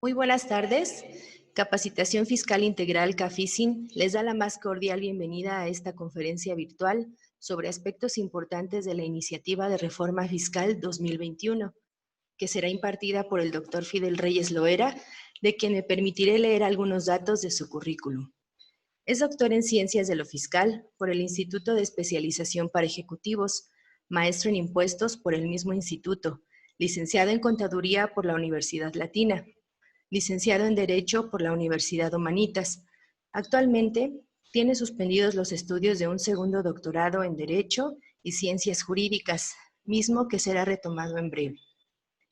Muy buenas tardes. Capacitación Fiscal Integral CAFISIN les da la más cordial bienvenida a esta conferencia virtual sobre aspectos importantes de la Iniciativa de Reforma Fiscal 2021, que será impartida por el Dr. Fidel Reyes Loera, de quien me permitiré leer algunos datos de su currículum. Es doctor en Ciencias de lo Fiscal por el Instituto de Especialización para Ejecutivos, maestro en Impuestos por el mismo instituto, licenciado en Contaduría por la Universidad Latina, licenciado en Derecho por la Universidad Humanitas. Actualmente tiene suspendidos los estudios de un segundo doctorado en Derecho y Ciencias Jurídicas, mismo que será retomado en breve.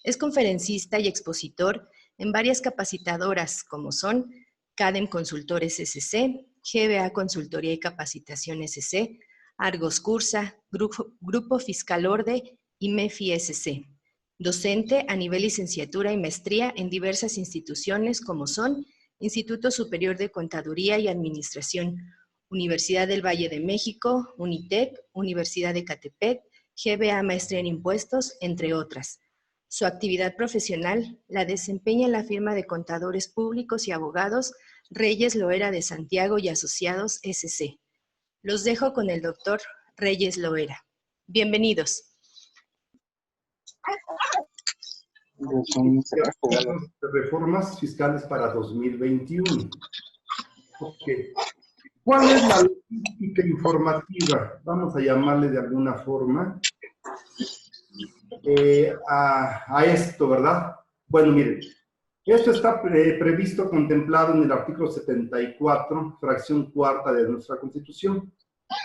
Es conferencista y expositor en varias capacitadoras como son CADEM Consultores SC, GBA Consultoría y Capacitación SC, Argos Cursa, Grupo Fiscal Orde y MEFI SC. Docente a nivel licenciatura y maestría en diversas instituciones como son Instituto Superior de Contaduría y Administración, Universidad del Valle de México, UNITEC, Universidad de Ecatepec, GBA Maestría en Impuestos, entre otras. Su actividad profesional la desempeña en la firma de contadores públicos y abogados Reyes Loera de Santiago y Asociados SC. Los dejo con el doctor Reyes Loera. Bienvenidos. Reformas fiscales para 2021. Okay. ¿Cuál es la logística informativa? Vamos a llamarle de alguna forma a esto, ¿verdad? Bueno, miren, esto está previsto, contemplado en el artículo 74, fracción cuarta de nuestra Constitución.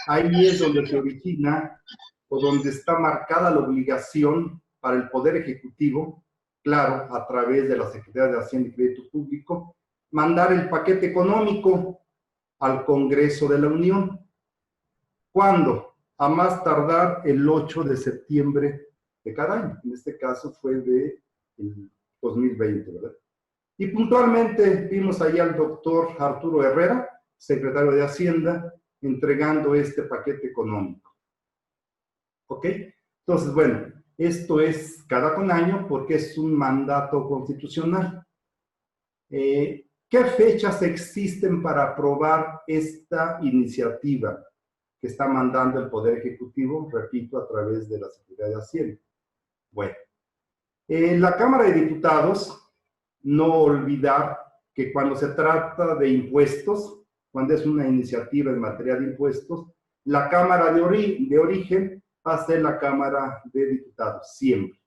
Ahí es donde se origina o donde está marcada la obligación para el Poder Ejecutivo, claro, a través de la Secretaría de Hacienda y Crédito Público, mandar el paquete económico al Congreso de la Unión. ¿Cuándo? A más tardar el 8 de septiembre de cada año. En este caso fue de el 2020, ¿verdad? Y puntualmente vimos ahí al doctor Arturo Herrera, secretario de Hacienda, entregando este paquete económico. ¿Ok? Entonces, bueno, esto es cada año porque es un mandato constitucional. ¿Qué fechas existen para aprobar esta iniciativa que está mandando el Poder Ejecutivo, repito, a través de la Secretaría de Hacienda? Bueno, la Cámara de Diputados, no olvidar que cuando se trata de impuestos, cuando es una iniciativa en materia de impuestos, la Cámara de origen va a ser la Cámara de Diputados, siempre,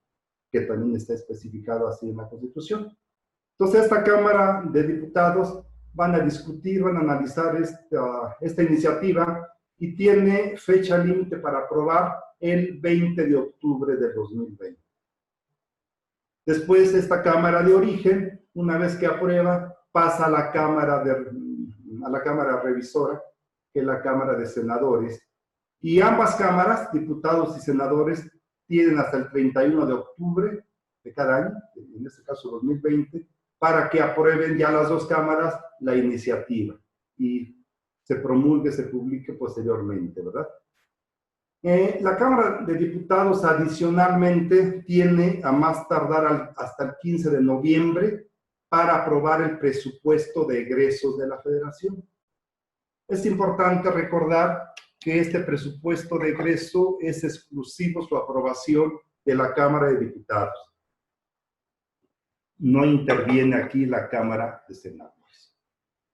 que también está especificado así en la Constitución. Entonces, esta Cámara de Diputados van a discutir, van a analizar esta iniciativa y tiene fecha límite para aprobar el 20 de octubre del 2020. Después, esta Cámara de origen, una vez que aprueba, pasa a la Cámara revisora, que es la Cámara de Senadores. Y ambas cámaras, diputados y senadores, tienen hasta el 31 de octubre de cada año, en este caso 2020, para que aprueben ya las dos cámaras la iniciativa y se promulgue, se publique posteriormente, ¿verdad? La Cámara de Diputados adicionalmente tiene a más tardar hasta el 15 de noviembre para aprobar el presupuesto de egresos de la Federación. Es importante recordar que este presupuesto de egreso es exclusivo su aprobación de la Cámara de Diputados. No interviene aquí la Cámara de Senadores.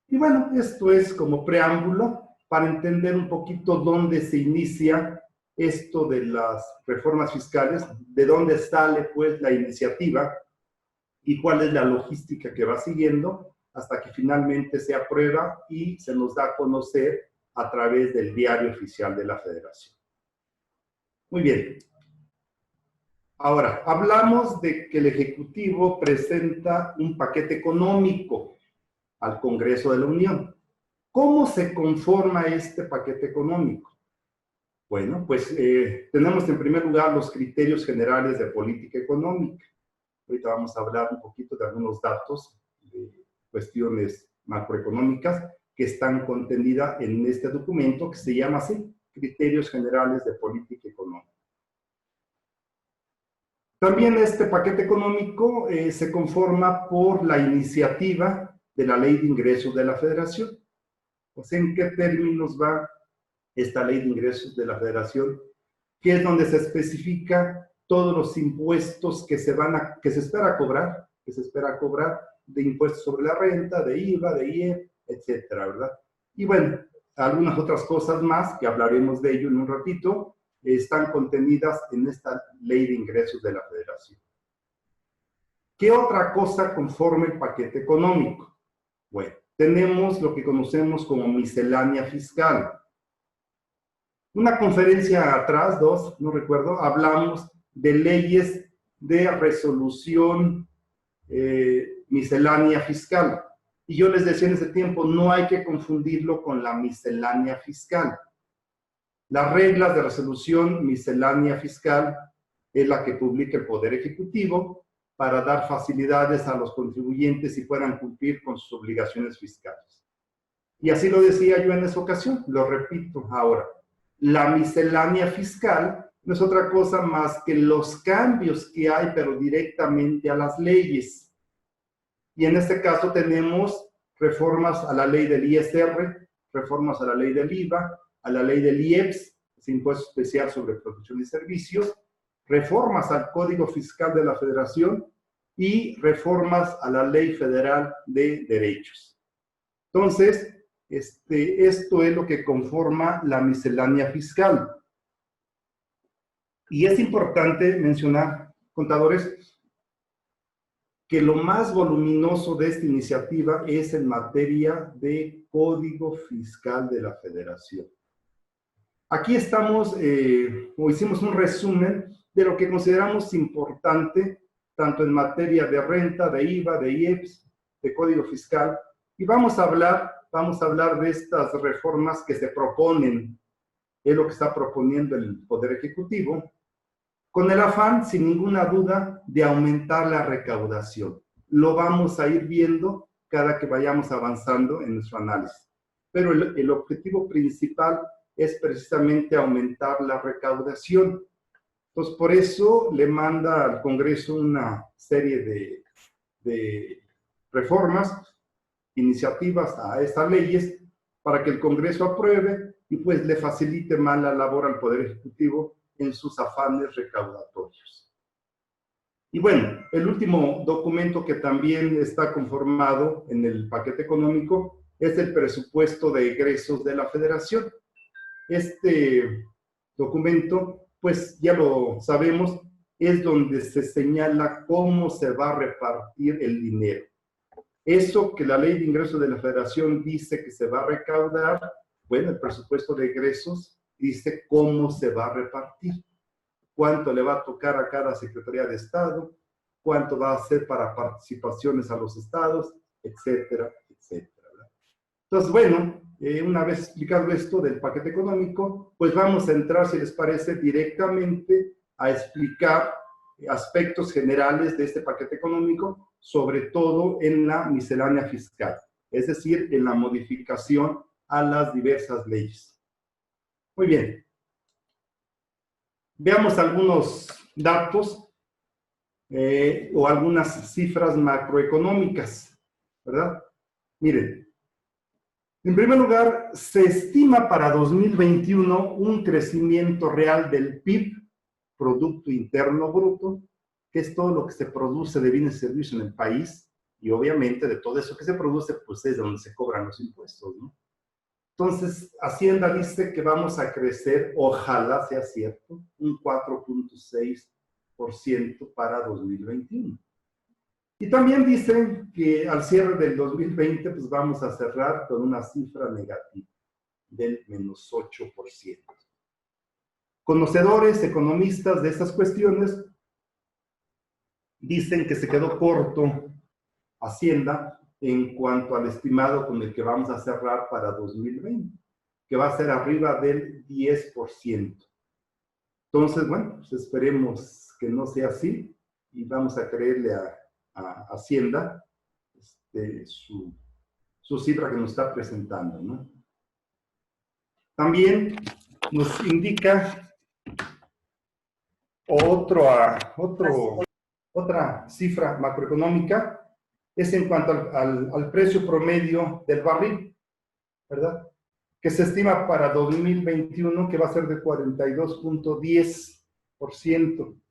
Y bueno, esto es como preámbulo para entender un poquito dónde se inicia esto de las reformas fiscales, de dónde sale pues la iniciativa y cuál es la logística que va siguiendo hasta que finalmente se aprueba y se nos da a conocer a través del Diario Oficial de la Federación. Muy bien. Ahora, hablamos de que el Ejecutivo presenta un paquete económico al Congreso de la Unión. ¿Cómo se conforma este paquete económico? Bueno, pues tenemos en primer lugar los criterios generales de política económica. Ahorita vamos a hablar un poquito de algunos datos de cuestiones macroeconómicas que están contenidas en este documento que se llama así, Criterios Generales de Política Económica. También este paquete económico se conforma por la iniciativa de la Ley de Ingresos de la Federación. Pues, ¿en qué términos va esta Ley de Ingresos de la Federación? Que es donde se especifica todos los impuestos que se espera cobrar de impuestos sobre la renta, de IVA, de IEP, etcétera, ¿verdad? Y bueno, algunas otras cosas más, que hablaremos de ello en un ratito, están contenidas en esta Ley de Ingresos de la Federación. ¿Qué otra cosa conforma el paquete económico? Bueno, tenemos lo que conocemos como miscelánea fiscal. Una conferencia atrás, no recuerdo, hablamos de leyes de resolución miscelánea fiscal. Y yo les decía en ese tiempo, no hay que confundirlo con la miscelánea fiscal. Las reglas de resolución miscelánea fiscal es la que publica el Poder Ejecutivo para dar facilidades a los contribuyentes y puedan cumplir con sus obligaciones fiscales. Y así lo decía yo en esa ocasión, lo repito ahora. La miscelánea fiscal no es otra cosa más que los cambios que hay, pero directamente a las leyes. Y en este caso tenemos reformas a la ley del ISR, reformas a la ley del IVA, a la ley del IEPS, ese impuesto especial sobre producción y servicios, reformas al Código Fiscal de la Federación y reformas a la Ley Federal de Derechos. Entonces, esto es lo que conforma la miscelánea fiscal. Y es importante mencionar, contadores, que lo más voluminoso de esta iniciativa es en materia de Código Fiscal de la Federación. Aquí estamos, o hicimos un resumen de lo que consideramos importante, tanto en materia de renta, de IVA, de IEPS, de Código Fiscal, y vamos a hablar de estas reformas que se proponen, es lo que está proponiendo el Poder Ejecutivo, con el afán, sin ninguna duda, de aumentar la recaudación. Lo vamos a ir viendo cada que vayamos avanzando en nuestro análisis. Pero el objetivo principal es precisamente aumentar la recaudación. Entonces, por eso le manda al Congreso una serie de reformas, iniciativas a estas leyes, para que el Congreso apruebe y pues le facilite más la labor al Poder Ejecutivo en sus afanes recaudatorios. Y bueno, el último documento que también está conformado en el paquete económico es el presupuesto de egresos de la Federación. Este documento, pues ya lo sabemos, es donde se señala cómo se va a repartir el dinero. Eso que la Ley de Ingresos de la Federación dice que se va a recaudar, bueno, el presupuesto de egresos dice cómo se va a repartir, cuánto le va a tocar a cada Secretaría de Estado, cuánto va a ser para participaciones a los estados, etcétera, etcétera. Entonces, bueno, una vez explicado esto del paquete económico, pues vamos a entrar, si les parece, directamente a explicar aspectos generales de este paquete económico, sobre todo en la miscelánea fiscal, es decir, en la modificación a las diversas leyes. Muy bien. Veamos algunos datos o algunas cifras macroeconómicas, ¿verdad? Miren. En primer lugar, se estima para 2021 un crecimiento real del PIB, Producto Interno Bruto, que es todo lo que se produce de bienes y servicios en el país, y obviamente de todo eso que se produce, pues es de donde se cobran los impuestos, ¿no? Entonces, Hacienda dice que vamos a crecer, ojalá sea cierto, un 4.6% para 2021. Y también dicen que al cierre del 2020, pues vamos a cerrar con una cifra negativa del menos 8%. Conocedores, economistas de estas cuestiones, dicen que se quedó corto Hacienda en cuanto al estimado con el que vamos a cerrar para 2020, que va a ser arriba del 10%. Entonces, bueno, pues esperemos que no sea así y vamos a creerle a Hacienda su cifra que nos está presentando, ¿no? También nos indica Otra cifra macroeconómica es en cuanto al precio promedio del barril, ¿verdad? Que se estima para 2021 que va a ser de 42.10%.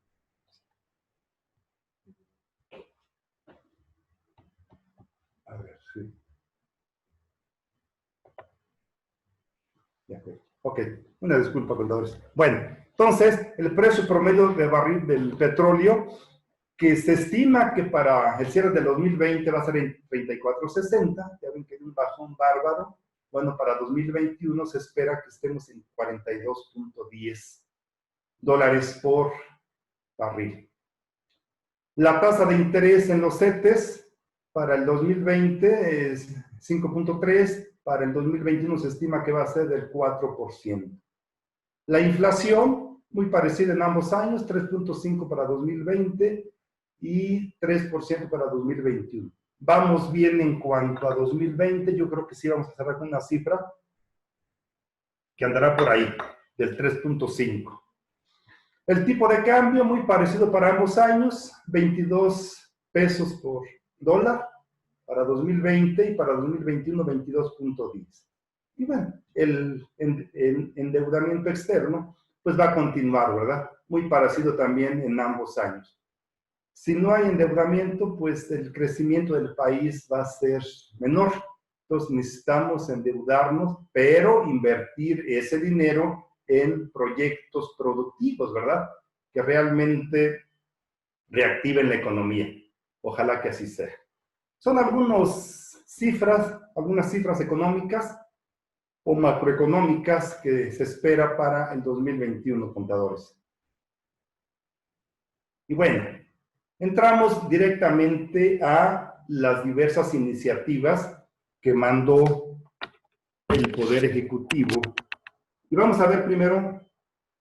A ver, sí. Ya, ok, una disculpa, contadores. Bueno, entonces, el precio promedio de barril del petróleo, que se estima que para el cierre del 2020 va a ser en 34.60, ya ven que es un bajón bárbaro. Bueno, para 2021 se espera que estemos en 42.10 dólares por barril. La tasa de interés en los CETES para el 2020 es 5.3, para el 2021 se estima que va a ser del 4%. La inflación, muy parecida en ambos años, 3.5 para 2020 y 3% para 2021. Vamos bien en cuanto a 2020, yo creo que sí vamos a cerrar con una cifra que andará por ahí, del 3.5. El tipo de cambio, muy parecido para ambos años, 22 pesos por dólar para 2020 y para 2021 22.10. Y bueno, el endeudamiento externo pues va a continuar, ¿verdad? Muy parecido también en ambos años. Si no hay endeudamiento, pues el crecimiento del país va a ser menor. Entonces necesitamos endeudarnos, pero invertir ese dinero en proyectos productivos, ¿verdad? Que realmente reactiven la economía. Ojalá que así sea. Son algunas cifras económicas o macroeconómicas que se espera para el 2021, contadores. Y bueno, entramos directamente a las diversas iniciativas que mandó el Poder Ejecutivo. Y vamos a ver primero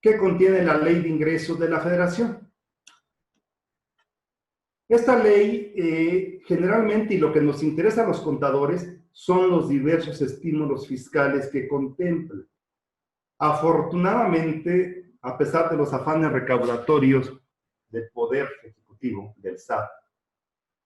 qué contiene la Ley de Ingresos de la Federación. Esta ley, generalmente, y lo que nos interesa a los contadores, son los diversos estímulos fiscales que contempla. Afortunadamente, a pesar de los afanes recaudatorios del Poder Ejecutivo, del SAT,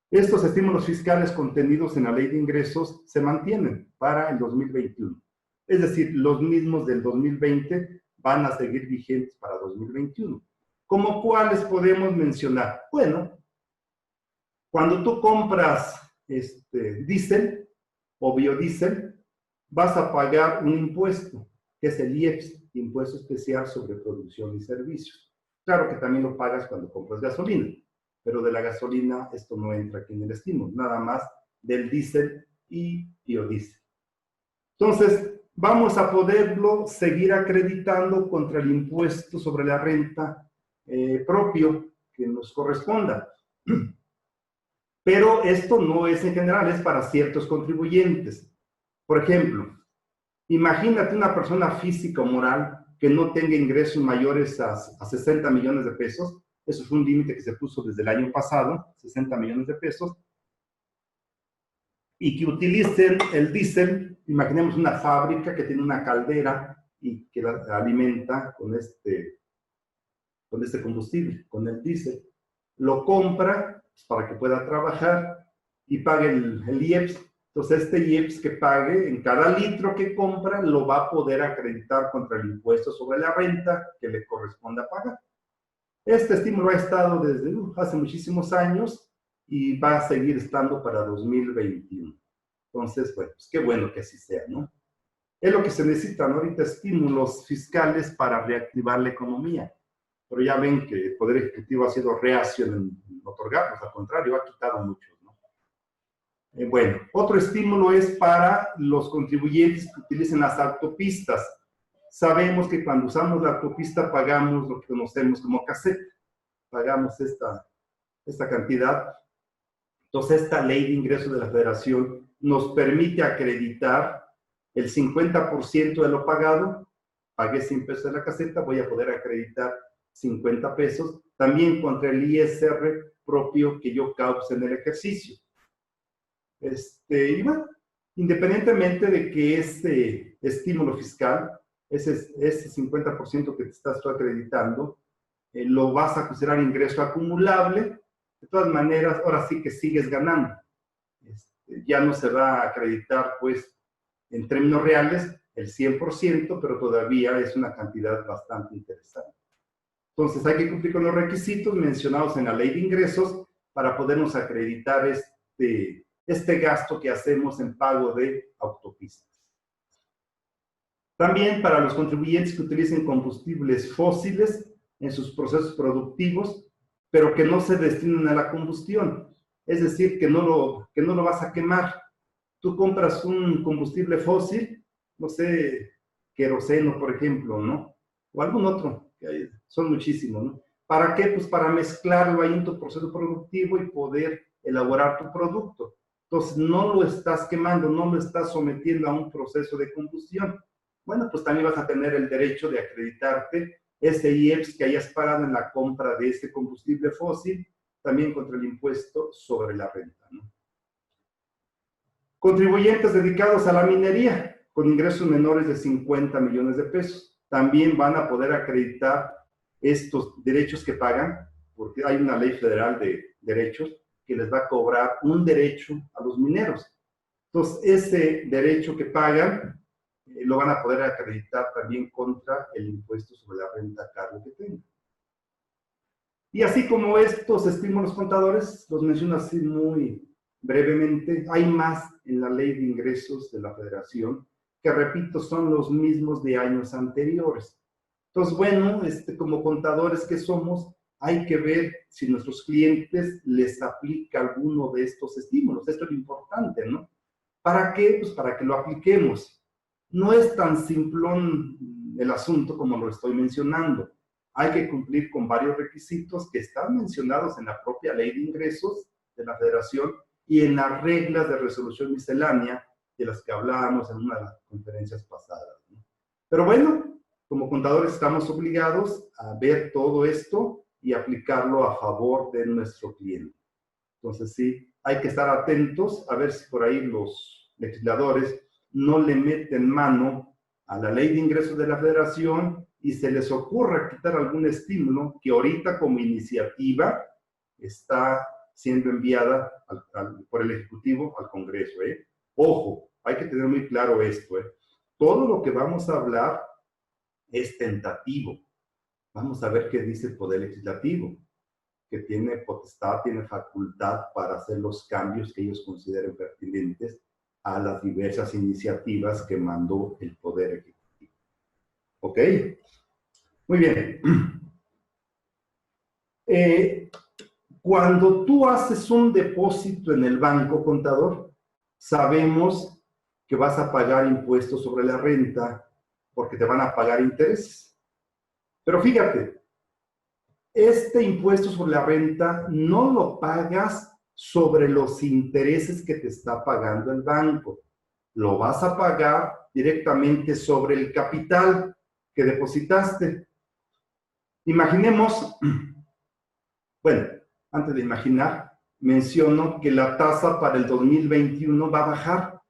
estos estímulos fiscales contenidos en la Ley de Ingresos se mantienen para el 2021. Es decir, los mismos del 2020 van a seguir vigentes para 2021. ¿Cómo cuáles podemos mencionar? Bueno, cuando tú compras diésel o biodiesel, vas a pagar un impuesto, que es el IEPS, Impuesto Especial sobre Producción y Servicios. Claro que también lo pagas cuando compras gasolina, pero de la gasolina esto no entra aquí en el estímulo, nada más del diésel y biodiesel. Entonces, vamos a poderlo seguir acreditando contra el impuesto sobre la renta propio que nos corresponda. Pero esto no es en general, es para ciertos contribuyentes. Por ejemplo, imagínate una persona física o moral que no tenga ingresos mayores a 60 millones de pesos. Eso es un límite que se puso desde el año pasado, 60 millones de pesos. Y que utilicen el diésel, imaginemos una fábrica que tiene una caldera y que la alimenta con este combustible, con el diésel. Lo compra para que pueda trabajar y pague el IEPS. Entonces, este IEPS que pague en cada litro que compra lo va a poder acreditar contra el impuesto sobre la renta que le corresponda pagar. Este estímulo ha estado desde hace muchísimos años y va a seguir estando para 2021. Entonces, bueno, pues qué bueno que así sea, ¿no? Es lo que se necesita, ¿no? Ahorita estímulos fiscales para reactivar la economía. Pero ya ven que el Poder Ejecutivo ha sido reacio en otorgarlos, al contrario, ha quitado muchos, ¿no? Bueno, otro estímulo es para los contribuyentes que utilicen las autopistas. Sabemos que cuando usamos la autopista pagamos lo que conocemos como cassette, pagamos esta cantidad. Entonces, esta Ley de Ingresos de la Federación nos permite acreditar el 50% de lo pagado. Pagué 100 pesos de la caseta, voy a poder acreditar 50 pesos, también contra el ISR propio que yo cause en el ejercicio. Y bueno, independientemente de que este estímulo fiscal, ese 50% que te estás tú acreditando, lo vas a considerar ingreso acumulable. De todas maneras, ahora sí que sigues ganando. Ya no se va a acreditar, pues, en términos reales, el 100%, pero todavía es una cantidad bastante interesante. Entonces, hay que cumplir con los requisitos mencionados en la ley de ingresos para podernos acreditar este gasto que hacemos en pago de autopistas. También para los contribuyentes que utilicen combustibles fósiles en sus procesos productivos, pero que no se destinen a la combustión. Es decir, que no lo vas a quemar. Tú compras un combustible fósil, no sé, queroseno, por ejemplo, ¿no? O algún otro, que son muchísimos, ¿no? ¿Para qué? Pues para mezclarlo ahí en tu proceso productivo y poder elaborar tu producto. Entonces, no lo estás quemando, no lo estás sometiendo a un proceso de combustión. Bueno, pues también vas a tener el derecho de acreditarte ese IEPS que hayas pagado en la compra de este combustible fósil, también contra el impuesto sobre la renta, ¿no? Contribuyentes dedicados a la minería con ingresos menores de 50 millones de pesos también van a poder acreditar estos derechos que pagan, porque hay una ley federal de derechos que les va a cobrar un derecho a los mineros. Entonces, ese derecho que pagan lo van a poder acreditar también contra el impuesto sobre la renta a cargo que tengan. Y así como estos estímulos contadores, los menciono así muy brevemente, hay más en la ley de ingresos de la Federación, que repito, son los mismos de años anteriores. Entonces, bueno, como contadores que somos, hay que ver si nuestros clientes les aplica alguno de estos estímulos. Esto es lo importante, ¿no? ¿Para qué? Pues para que lo apliquemos. No es tan simplón el asunto como lo estoy mencionando. Hay que cumplir con varios requisitos que están mencionados en la propia ley de ingresos de la Federación y en las reglas de resolución miscelánea de las que hablábamos en una de las conferencias pasadas, ¿no? Pero bueno, como contadores estamos obligados a ver todo esto y aplicarlo a favor de nuestro cliente. Entonces sí, hay que estar atentos a ver si por ahí los legisladores no le meten mano a la ley de ingresos de la Federación y se les ocurra quitar algún estímulo que ahorita como iniciativa está siendo enviada por el Ejecutivo al Congreso, ¿eh? Ojo, hay que tener muy claro esto, ¿eh? Todo lo que vamos a hablar es tentativo. Vamos a ver qué dice el Poder Legislativo, que tiene potestad, tiene facultad para hacer los cambios que ellos consideren pertinentes a las diversas iniciativas que mandó el Poder Ejecutivo. ¿Ok? Muy bien. Cuando tú haces un depósito en el banco, contador, sabemos que vas a pagar impuestos sobre la renta porque te van a pagar intereses. Pero fíjate, este impuesto sobre la renta no lo pagas sobre los intereses que te está pagando el banco. Lo vas a pagar directamente sobre el capital que depositaste. Imaginemos, bueno, antes de imaginar, menciono que la tasa para el 2021 va a bajar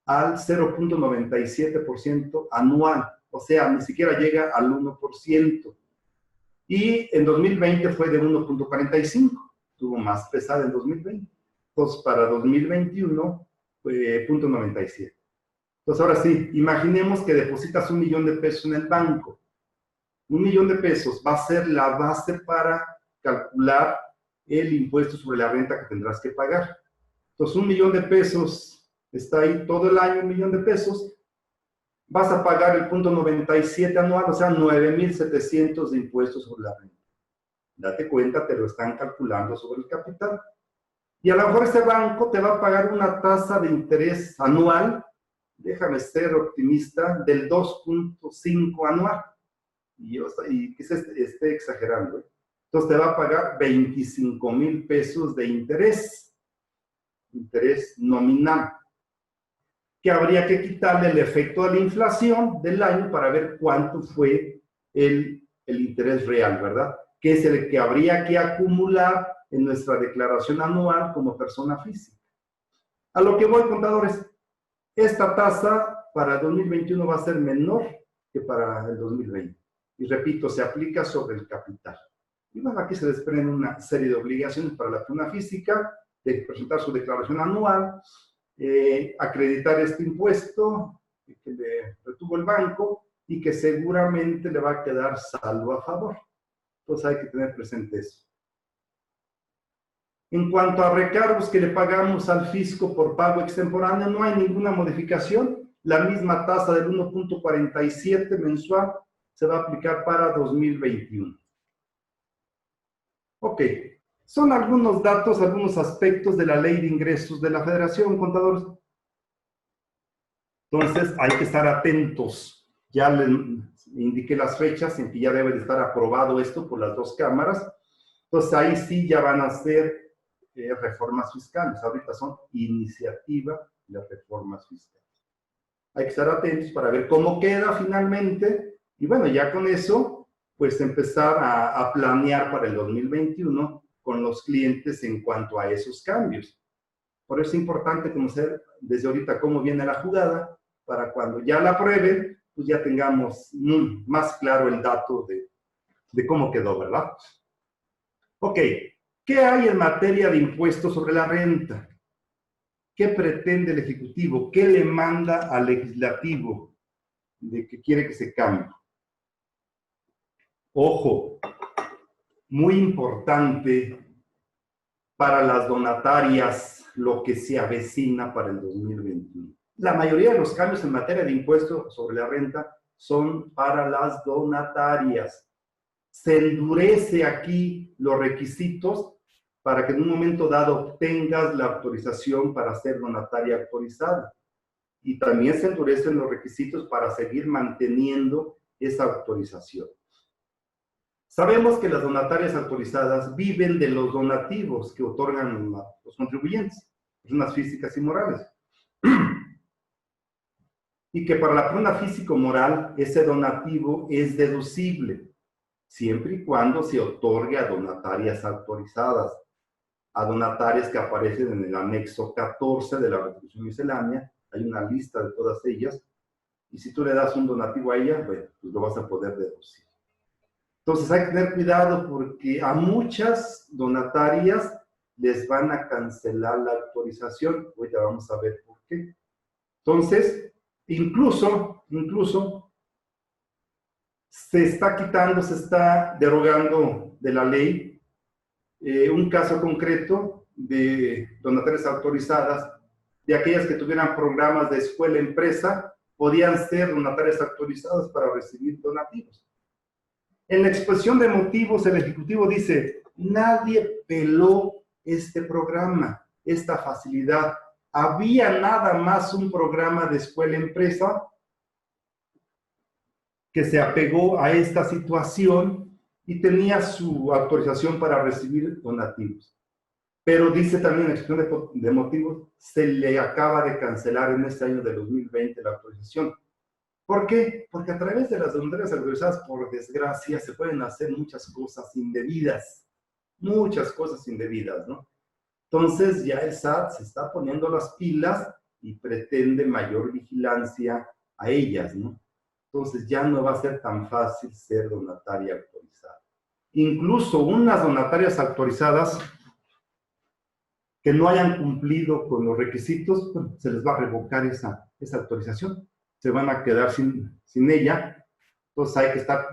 al 0.97% anual, o sea, ni siquiera llega al 1%. Y en 2020 fue de 1.45, estuvo más pesada en 2020. Entonces, para 2021 fue 0.97. Entonces, ahora sí, imaginemos que depositas $1 millón de pesos en el banco. $1 millón de pesos va a ser la base para calcular el impuesto sobre la renta que tendrás que pagar. Entonces, $1 millón de pesos está ahí todo el año, $1 millón de pesos. Vas a pagar el 0.97 anual, o sea, 9,700 de impuestos sobre la renta. Date cuenta, te lo están calculando sobre el capital. Y a lo mejor ese banco te va a pagar una tasa de interés anual, déjame ser optimista, del 2.5 anual. Y que se esté exagerando, ¿eh? Entonces te va a pagar 25,000 pesos de interés nominal, que habría que quitarle el efecto de la inflación del año para ver cuánto fue el interés real, ¿verdad? Que es el que habría que acumular en nuestra declaración anual como persona física. A lo que voy, contadores, esta tasa para 2021 va a ser menor que para el 2020. Y repito, se aplica sobre el capital. Y bueno, aquí se desprende una serie de obligaciones para la persona física, de presentar su declaración anual, acreditar este impuesto que le retuvo el banco y que seguramente le va a quedar saldo a favor. Entonces hay que tener presente eso. En cuanto a recargos que le pagamos al fisco por pago extemporáneo, no hay ninguna modificación. La misma tasa del 1.47 mensual se va a aplicar para 2021. Ok, son algunos datos, algunos aspectos de la Ley de Ingresos de la Federación, contadores. Entonces hay que estar atentos. Ya les indiqué las fechas en que ya debe de estar aprobado esto por las dos cámaras. Entonces ahí sí ya van a ser reformas fiscales. Ahorita son iniciativa de reformas fiscales. Hay que estar atentos para ver cómo queda finalmente. Y bueno, ya con eso, pues empezar a planear para el 2021 con los clientes en cuanto a esos cambios. Por eso es importante conocer desde ahorita cómo viene la jugada, para cuando ya la aprueben, pues ya tengamos más claro el dato de cómo quedó, ¿verdad? Ok, ¿qué hay en materia de impuestos sobre la renta? ¿Qué pretende el Ejecutivo? ¿Qué le manda al Legislativo de que quiere que se cambie? Ojo, muy importante para las donatarias lo que se avecina para el 2021. La mayoría de los cambios en materia de impuestos sobre la renta son para las donatarias. Se endurece aquí los requisitos para que en un momento dado obtengas la autorización para ser donataria autorizada. Y también se endurecen los requisitos para seguir manteniendo esa autorización. Sabemos que las donatarias autorizadas viven de los donativos que otorgan los contribuyentes, personas físicas y morales. Y que para la persona físico-moral ese donativo es deducible, siempre y cuando se otorgue a donatarias autorizadas, a donatarias que aparecen en el anexo 14 de la Resolución Miscelánea. Hay una lista de todas ellas, y si tú le das un donativo a ella, bueno, pues lo vas a poder deducir. Entonces hay que tener cuidado porque a muchas donatarias les van a cancelar la autorización. Ahorita vamos a ver por qué. Entonces, incluso se está quitando, se está derogando de la ley un caso concreto de donatarias autorizadas, de aquellas que tuvieran programas de escuela-empresa, podían ser donatarias autorizadas para recibir donativos. En la exposición de motivos, el Ejecutivo dice, nadie peló este programa, esta facilidad. Había nada más un programa de escuela-empresa que se apegó a esta situación y tenía su autorización para recibir donativos. Pero dice también en la exposición de motivos, se le acaba de cancelar en este año de 2020 la autorización. ¿Por qué? Porque a través de las donatarias autorizadas, por desgracia, se pueden hacer muchas cosas indebidas, ¿no? Entonces ya el SAT se está poniendo las pilas y pretende mayor vigilancia a ellas, ¿no? Entonces ya no va a ser tan fácil ser donataria autorizada. Incluso unas donatarias autorizadas que no hayan cumplido con los requisitos, bueno, se les va a revocar esa autorización. Se van a quedar sin ella. Entonces hay que estar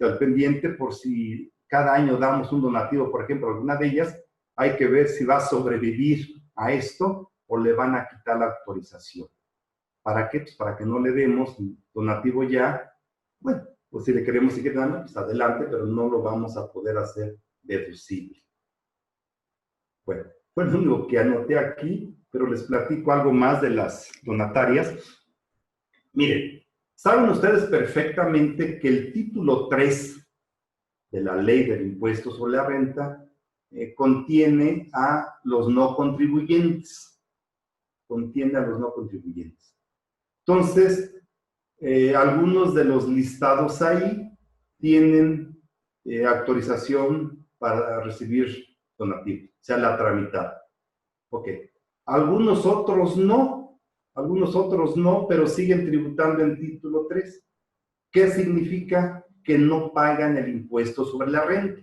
al pendiente por si cada año damos un donativo, por ejemplo, alguna de ellas, hay que ver si va a sobrevivir a esto o le van a quitar la autorización. ¿Para qué? Pues para que no le demos donativo ya. Bueno, pues si le queremos seguir dando, pues adelante, pero no lo vamos a poder hacer deducible. Bueno, fue lo único que anoté aquí, pero les platico algo más de las donatarias. Miren, saben ustedes perfectamente que el título 3 de la Ley del Impuesto sobre la Renta contiene a los no contribuyentes. Entonces, algunos de los listados ahí tienen autorización para recibir donativo, o sea, la tramitada. Ok. Algunos otros no, pero siguen tributando en título 3. ¿Qué significa? Que no pagan el impuesto sobre la renta.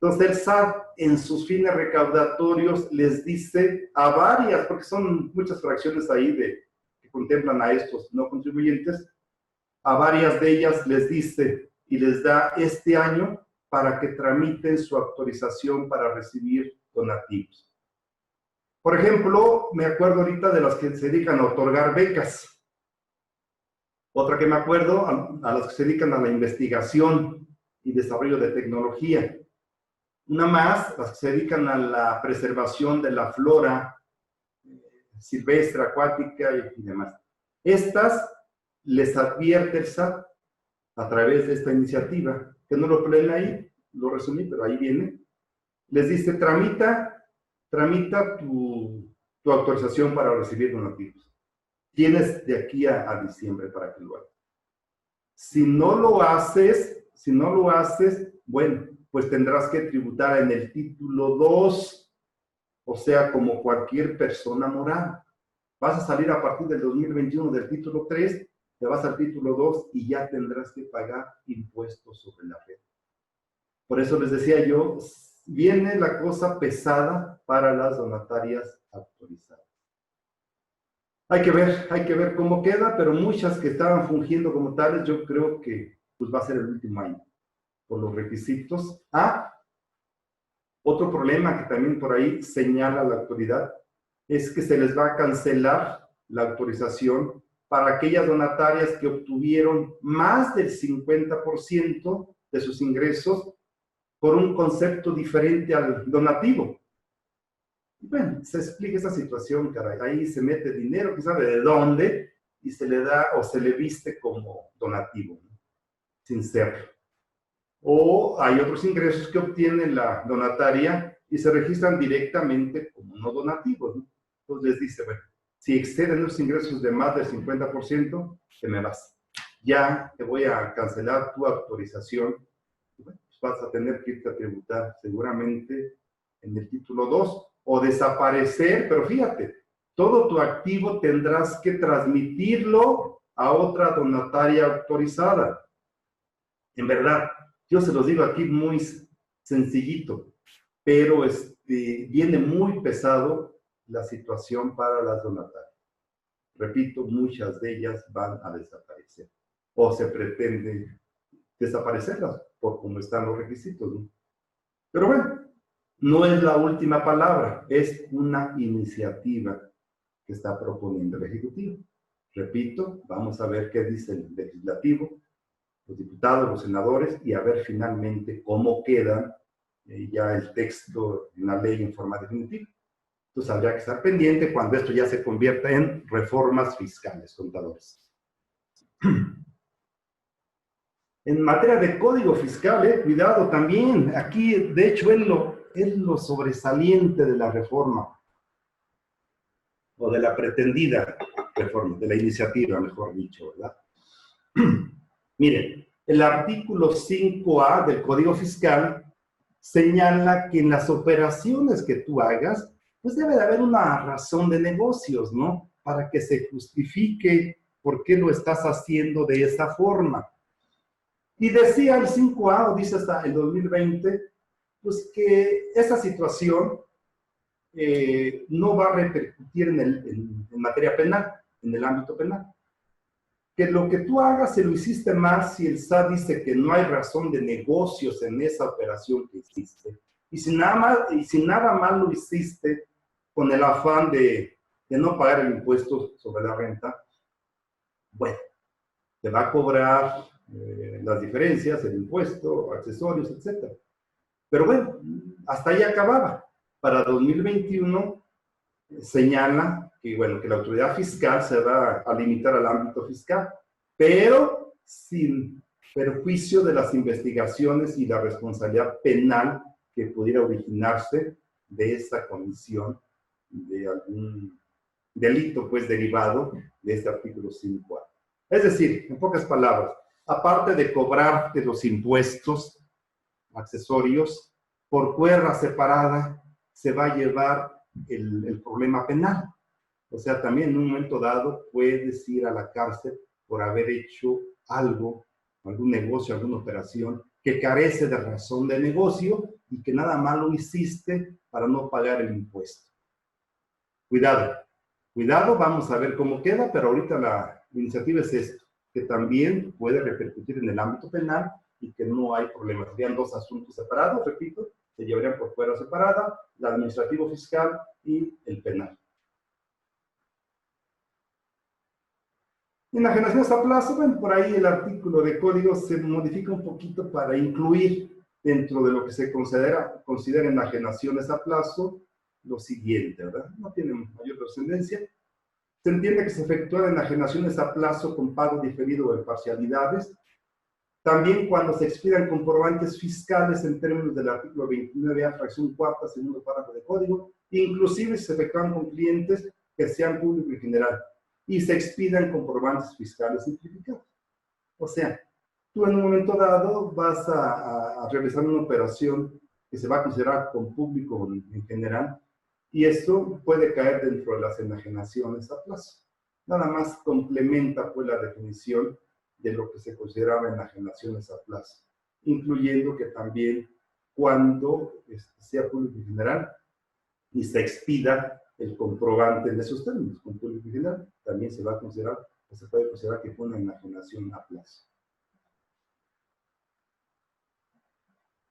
Entonces el SAT en sus fines recaudatorios les dice a varias, porque son muchas fracciones ahí que contemplan a estos no contribuyentes, a varias de ellas les dice y les da este año para que tramiten su autorización para recibir donativos. Por ejemplo, me acuerdo ahorita de las que se dedican a otorgar becas. Otra que me acuerdo, a las que se dedican a la investigación y desarrollo de tecnología. Una más, las que se dedican a la preservación de la flora silvestre, acuática y demás. Estas les advierte el SAT a través de esta iniciativa, que no lo ponen ahí, lo resumí, pero ahí viene. Les dice, tramita tu autorización para recibir donativos. Tienes de aquí a diciembre para que lo hagas. Si no lo haces, bueno, pues tendrás que tributar en el título 2, o sea, como cualquier persona moral. Vas a salir a partir del 2021 del título 3, te vas al título 2 y ya tendrás que pagar impuestos sobre la renta. Por eso les decía yo, viene la cosa pesada para las donatarias autorizadas. Hay que ver cómo queda, pero muchas que estaban fungiendo como tales, yo creo que pues, va a ser el último año, por los requisitos. Otro problema que también por ahí señala la autoridad, es que se les va a cancelar la autorización para aquellas donatarias que obtuvieron más del 50% de sus ingresos por un concepto diferente al donativo. Bueno, se explica esa situación, caray. Ahí se mete dinero, que sabe de dónde, y se le da o se le viste como donativo, ¿no? Sin ser. O hay otros ingresos que obtiene la donataria y se registran directamente como no donativos, ¿no? Entonces les dice, bueno, si exceden los ingresos de más del 50%, te me vas. Ya te voy a cancelar tu autorización. Bueno, pues vas a tener que irte a tributar seguramente en el título 2 o desaparecer, pero fíjate, todo tu activo tendrás que transmitirlo a otra donataria autorizada. En verdad, yo se los digo aquí muy sencillito, pero viene muy pesado la situación para las donatarias. Repito, muchas de ellas van a desaparecer o se pretende desaparecerlas por cómo están los requisitos, ¿no? Pero bueno, no es la última palabra, es una iniciativa que está proponiendo el Ejecutivo. Repito, vamos a ver qué dice el Legislativo, los diputados, los senadores, y a ver finalmente cómo queda ya el texto en la ley en forma definitiva. Entonces habría que estar pendiente cuando esto ya se convierta en reformas fiscales, contadores. En materia de código fiscal, cuidado también, aquí de hecho es lo sobresaliente de la reforma, o de la pretendida reforma, de la iniciativa, mejor dicho, ¿verdad? Miren, el artículo 5A del Código Fiscal señala que en las operaciones que tú hagas, pues debe de haber una razón de negocios, ¿no? Para que se justifique por qué lo estás haciendo de esa forma. Y decía el 5A, o dice hasta el 2020, pues que esa situación no va a repercutir en materia penal, en el ámbito penal. Que lo que tú hagas se lo hiciste más si el SAT dice que no hay razón de negocios en esa operación que hiciste. Y si nada más lo hiciste con el afán de no pagar el impuesto sobre la renta, bueno, te va a cobrar las diferencias, el impuesto, accesorios, etc. Pero bueno, hasta ahí acababa. Para 2021 señala que, bueno, que la autoridad fiscal se va a limitar al ámbito fiscal, pero sin perjuicio de las investigaciones y la responsabilidad penal que pudiera originarse de esa comisión de algún delito, pues, derivado de este artículo 5A. Es decir, en pocas palabras, aparte de cobrar de los impuestos accesorios, por cuerda separada se va a llevar el problema penal. O sea, también en un momento dado puedes ir a la cárcel por haber hecho algo, algún negocio, alguna operación que carece de razón de negocio y que nada malo hiciste para no pagar el impuesto. Cuidado, cuidado, vamos a ver cómo queda, pero ahorita la iniciativa es esto, que también puede repercutir en el ámbito penal y que no hay problema. Serían dos asuntos separados, repito, se llevarían por fuera separada, el administrativo fiscal y el penal. Enajenaciones a plazo, bueno, por ahí el artículo de código se modifica un poquito para incluir dentro de lo que se considera enajenaciones a plazo lo siguiente, ¿verdad? No tiene mayor trascendencia. Se entiende que se efectúan enajenaciones a plazo con pago diferido o en parcialidades. También cuando se expidan comprobantes fiscales en términos del artículo 29A, fracción cuarta, segundo párrafo de código, inclusive se efectúan con clientes que sean público y general, y se expidan comprobantes fiscales simplificados. O sea, tú en un momento dado vas a realizar una operación que se va a considerar con público en general, y esto puede caer dentro de las enajenaciones a plazo. Nada más complementa pues la definición de lo que se consideraba enajenaciones a plazo, incluyendo que también cuando sea público en general y se expida el comprobante en esos términos, con público en general, también se va a considerar, o se puede considerar que fue una enajenación a plazo.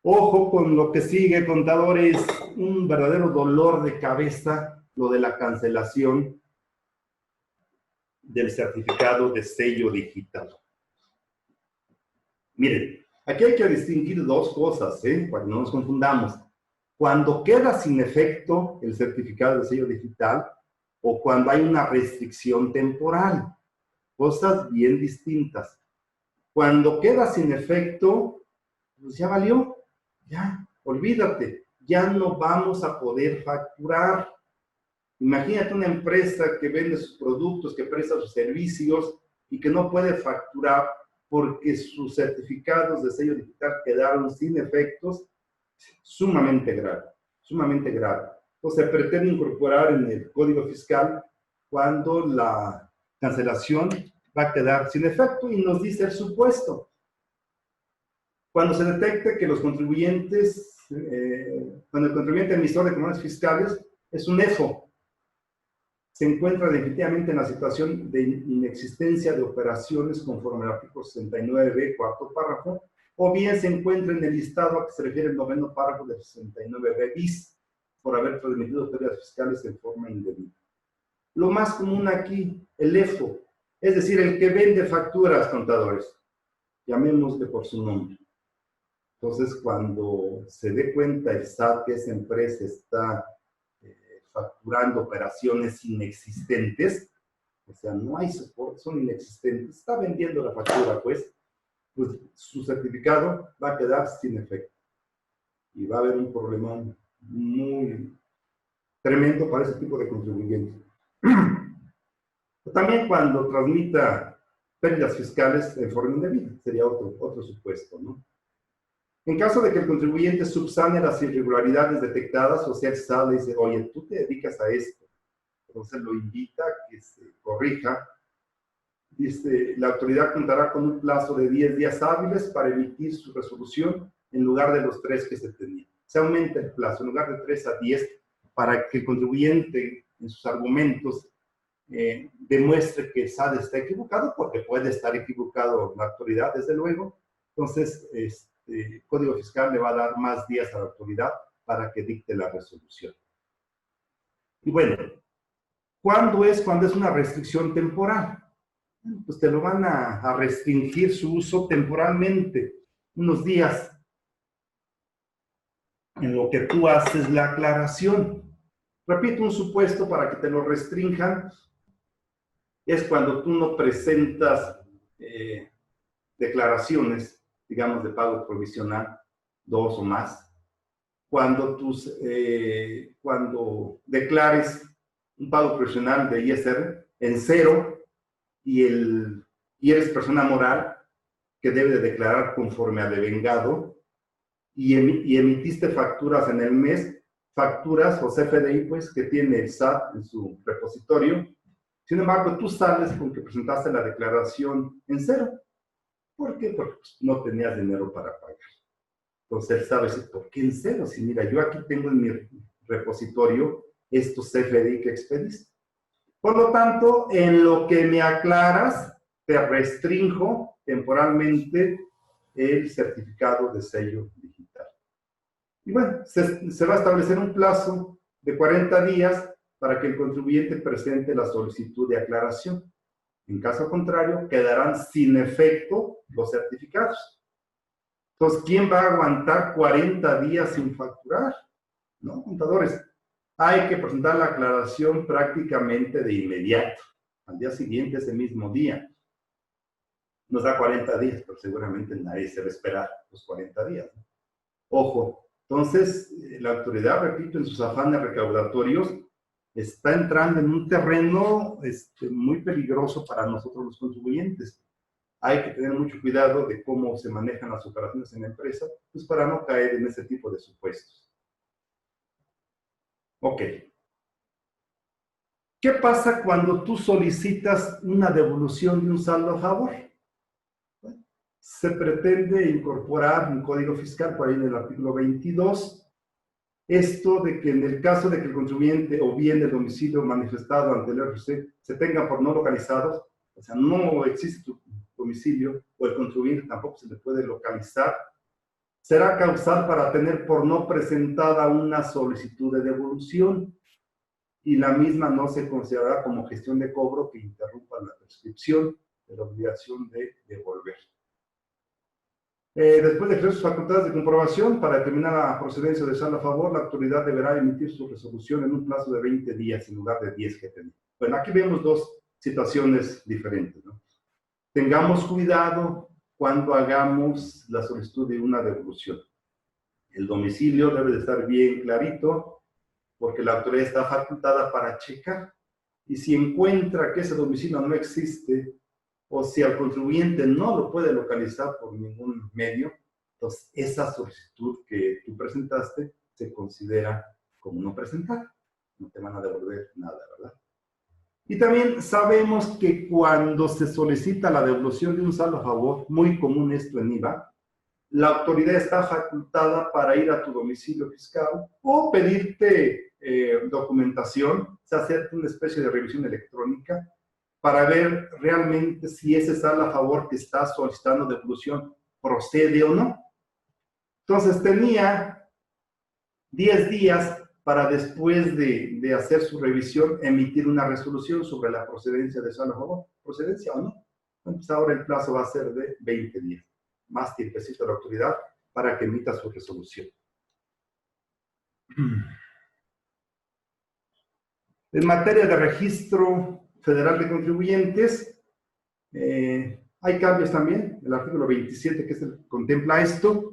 Ojo con lo que sigue, contadores, un verdadero dolor de cabeza, lo de la cancelación del certificado de sello digital. Miren, aquí hay que distinguir dos cosas, para que no nos confundamos. Cuando queda sin efecto el certificado de sello digital o cuando hay una restricción temporal, cosas bien distintas. Cuando queda sin efecto, pues ya valió, ya, olvídate, ya no vamos a poder facturar. Imagínate una empresa que vende sus productos, que presta sus servicios y que no puede facturar porque sus certificados de sello digital quedaron sin efectos, sumamente grave, sumamente grave. Entonces, se pretende incorporar en el Código Fiscal cuando la cancelación va a quedar sin efecto y nos dice el supuesto. Cuando se detecte que los contribuyentes, cuando el contribuyente emisor de comprobantes fiscales es un EFO, se encuentra definitivamente en la situación de inexistencia de operaciones conforme al artículo 69b, cuarto párrafo, o bien se encuentra en el listado a que se refiere el noveno párrafo del 69b bis, por haber transmitido pérdidas fiscales en forma indebida. Lo más común aquí, el EFO, es decir, el que vende facturas, contadores, llamémosle por su nombre. Entonces, cuando se dé cuenta el SAT que esa empresa está facturando operaciones inexistentes, o sea, no hay soporte, son inexistentes, está vendiendo la factura, pues su certificado va a quedar sin efecto. Y va a haber un problema muy tremendo para ese tipo de contribuyentes. También cuando transmita pérdidas fiscales en forma indebida, sería otro supuesto, ¿no? En caso de que el contribuyente subsane las irregularidades detectadas, o sea, el SAT le dice, oye, tú te dedicas a esto, entonces lo invita a que se corrija. Dice, la autoridad contará con un plazo de 10 días hábiles para emitir su resolución en lugar de los 3 que se tenían. Se aumenta el plazo, en lugar de 3 a 10, para que el contribuyente en sus argumentos demuestre que el SAT está equivocado, porque puede estar equivocado la autoridad, desde luego. Entonces, el Código Fiscal le va a dar más días a la autoridad para que dicte la resolución. Y bueno, ¿cuándo es? Cuando es una restricción temporal. Pues te lo van a restringir su uso temporalmente, unos días, en lo que tú haces la aclaración. Repito, un supuesto para que te lo restrinjan es cuando tú no presentas declaraciones, digamos, de pago provisional, 2 o más. Cuando declares un pago provisional de ISR en 0 y eres persona moral que debe de declarar conforme a devengado y emitiste facturas en el mes, facturas o CFDI, pues, que tiene el SAT en su repositorio. Sin embargo, tú sales con que presentaste la declaración en 0. ¿Por qué? Porque no tenías dinero para pagar. Entonces él sabe, ¿por qué en cero? Si mira, yo aquí tengo en mi repositorio estos CFDI que expediste. Por lo tanto, en lo que me aclaras, te restrinjo temporalmente el certificado de sello digital. Y bueno, se va a establecer un plazo de 40 días para que el contribuyente presente la solicitud de aclaración. En caso contrario, quedarán sin efecto los certificados. Entonces, ¿quién va a aguantar 40 días sin facturar? ¿No, contadores? Hay que presentar la aclaración prácticamente de inmediato, al día siguiente, ese mismo día. Nos da 40 días, pero seguramente nadie se va a esperar los 40 días, ¿no? Ojo, entonces la autoridad, repito, en sus afanes recaudatorios, está entrando en un terreno muy peligroso para nosotros los contribuyentes. Hay que tener mucho cuidado de cómo se manejan las operaciones en la empresa, pues para no caer en ese tipo de supuestos. Ok. ¿Qué pasa cuando tú solicitas una devolución de un saldo a favor? Bueno, se pretende incorporar un código fiscal por ahí en el artículo 22. Esto de que en el caso de que el contribuyente o bien el domicilio manifestado ante el RFC se tenga por no localizados, o sea, no existe tu domicilio o el contribuyente tampoco se le puede localizar, será causal para tener por no presentada una solicitud de devolución y la misma no se considerará como gestión de cobro que interrumpa la prescripción de la obligación de devolver. Después de ejercer sus facultades de comprobación para determinar la procedencia de saldo a favor, la autoridad deberá emitir su resolución en un plazo de 20 días en lugar de 10 que tenía. Bueno, aquí vemos dos situaciones diferentes, ¿no? Tengamos cuidado cuando hagamos la solicitud de una devolución. El domicilio debe de estar bien clarito, porque la autoridad está facultada para checar. Y si encuentra que ese domicilio no existe, o si al contribuyente no lo puede localizar por ningún medio, entonces esa solicitud que tú presentaste se considera como no presentada. No te van a devolver nada, ¿verdad? Y también sabemos que cuando se solicita la devolución de un saldo a favor, muy común esto en IVA, la autoridad está facultada para ir a tu domicilio fiscal o pedirte documentación, o sea, hacerte una especie de revisión electrónica para ver realmente si ese saldo a favor que está solicitando devolución procede o no. Entonces tenía 10 días para después de hacer su revisión emitir una resolución sobre la procedencia de saldo a favor, procedencia o no. Entonces ahora el plazo va a ser de 20 días. Más tiempecito a la autoridad para que emita su resolución. En materia de registro federal de contribuyentes, hay cambios también. El artículo 27 que contempla esto.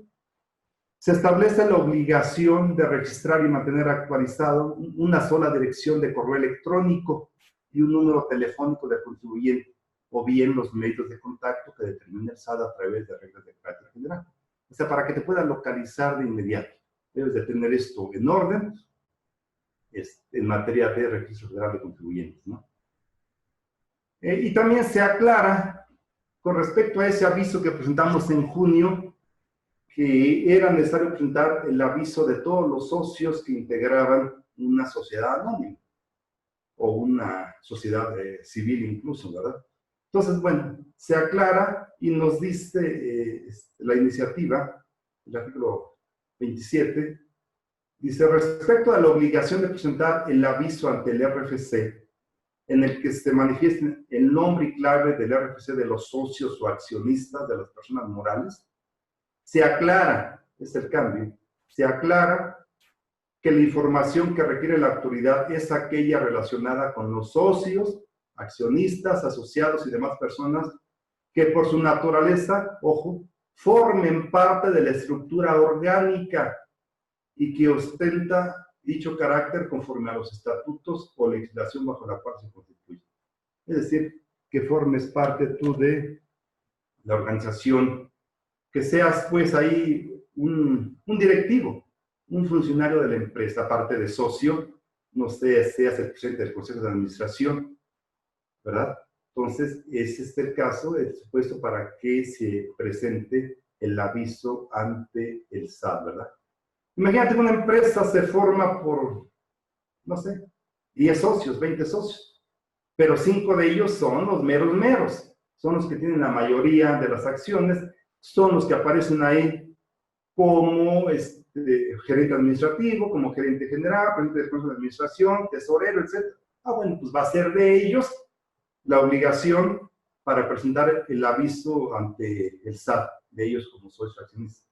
Se establece la obligación de registrar y mantener actualizado una sola dirección de correo electrónico y un número telefónico de contribuyente, o bien los medios de contacto que determina el SAT a través de reglas de carácter general. O sea, para que te puedan localizar de inmediato. Debes de tener esto en orden en materia de registro federal de contribuyentes, ¿no? Y también se aclara con respecto a ese aviso que presentamos en junio, que era necesario presentar el aviso de todos los socios que integraban una sociedad anónima o una sociedad civil incluso, ¿verdad? Entonces, bueno, se aclara y nos dice la iniciativa, el artículo 27, dice, respecto a la obligación de presentar el aviso ante el RFC, en el que se manifieste el nombre y clave del RFC de los socios o accionistas de las personas morales, se aclara, es el cambio, se aclara que la información que requiere la autoridad es aquella relacionada con los socios, accionistas, asociados y demás personas que por su naturaleza, ojo, formen parte de la estructura orgánica y que ostenta dicho carácter conforme a los estatutos o legislación bajo la cual se constituye. Es decir, que formes parte tú de la organización, que seas pues ahí un directivo, un funcionario de la empresa, aparte de socio, no sé, seas el presidente del Consejo de Administración, ¿verdad? Entonces, ese es el caso, el supuesto para que se presente el aviso ante el SAT, ¿verdad? Imagínate que una empresa se forma por, no sé, 10 socios, 20 socios, pero 5 de ellos son los meros meros, son los que tienen la mayoría de las acciones, son los que aparecen ahí como gerente administrativo, como gerente general, presidente del consejo de administración, tesorero, etc. Bueno, pues va a ser de ellos la obligación para presentar el aviso ante el SAT, de ellos como socios accionistas.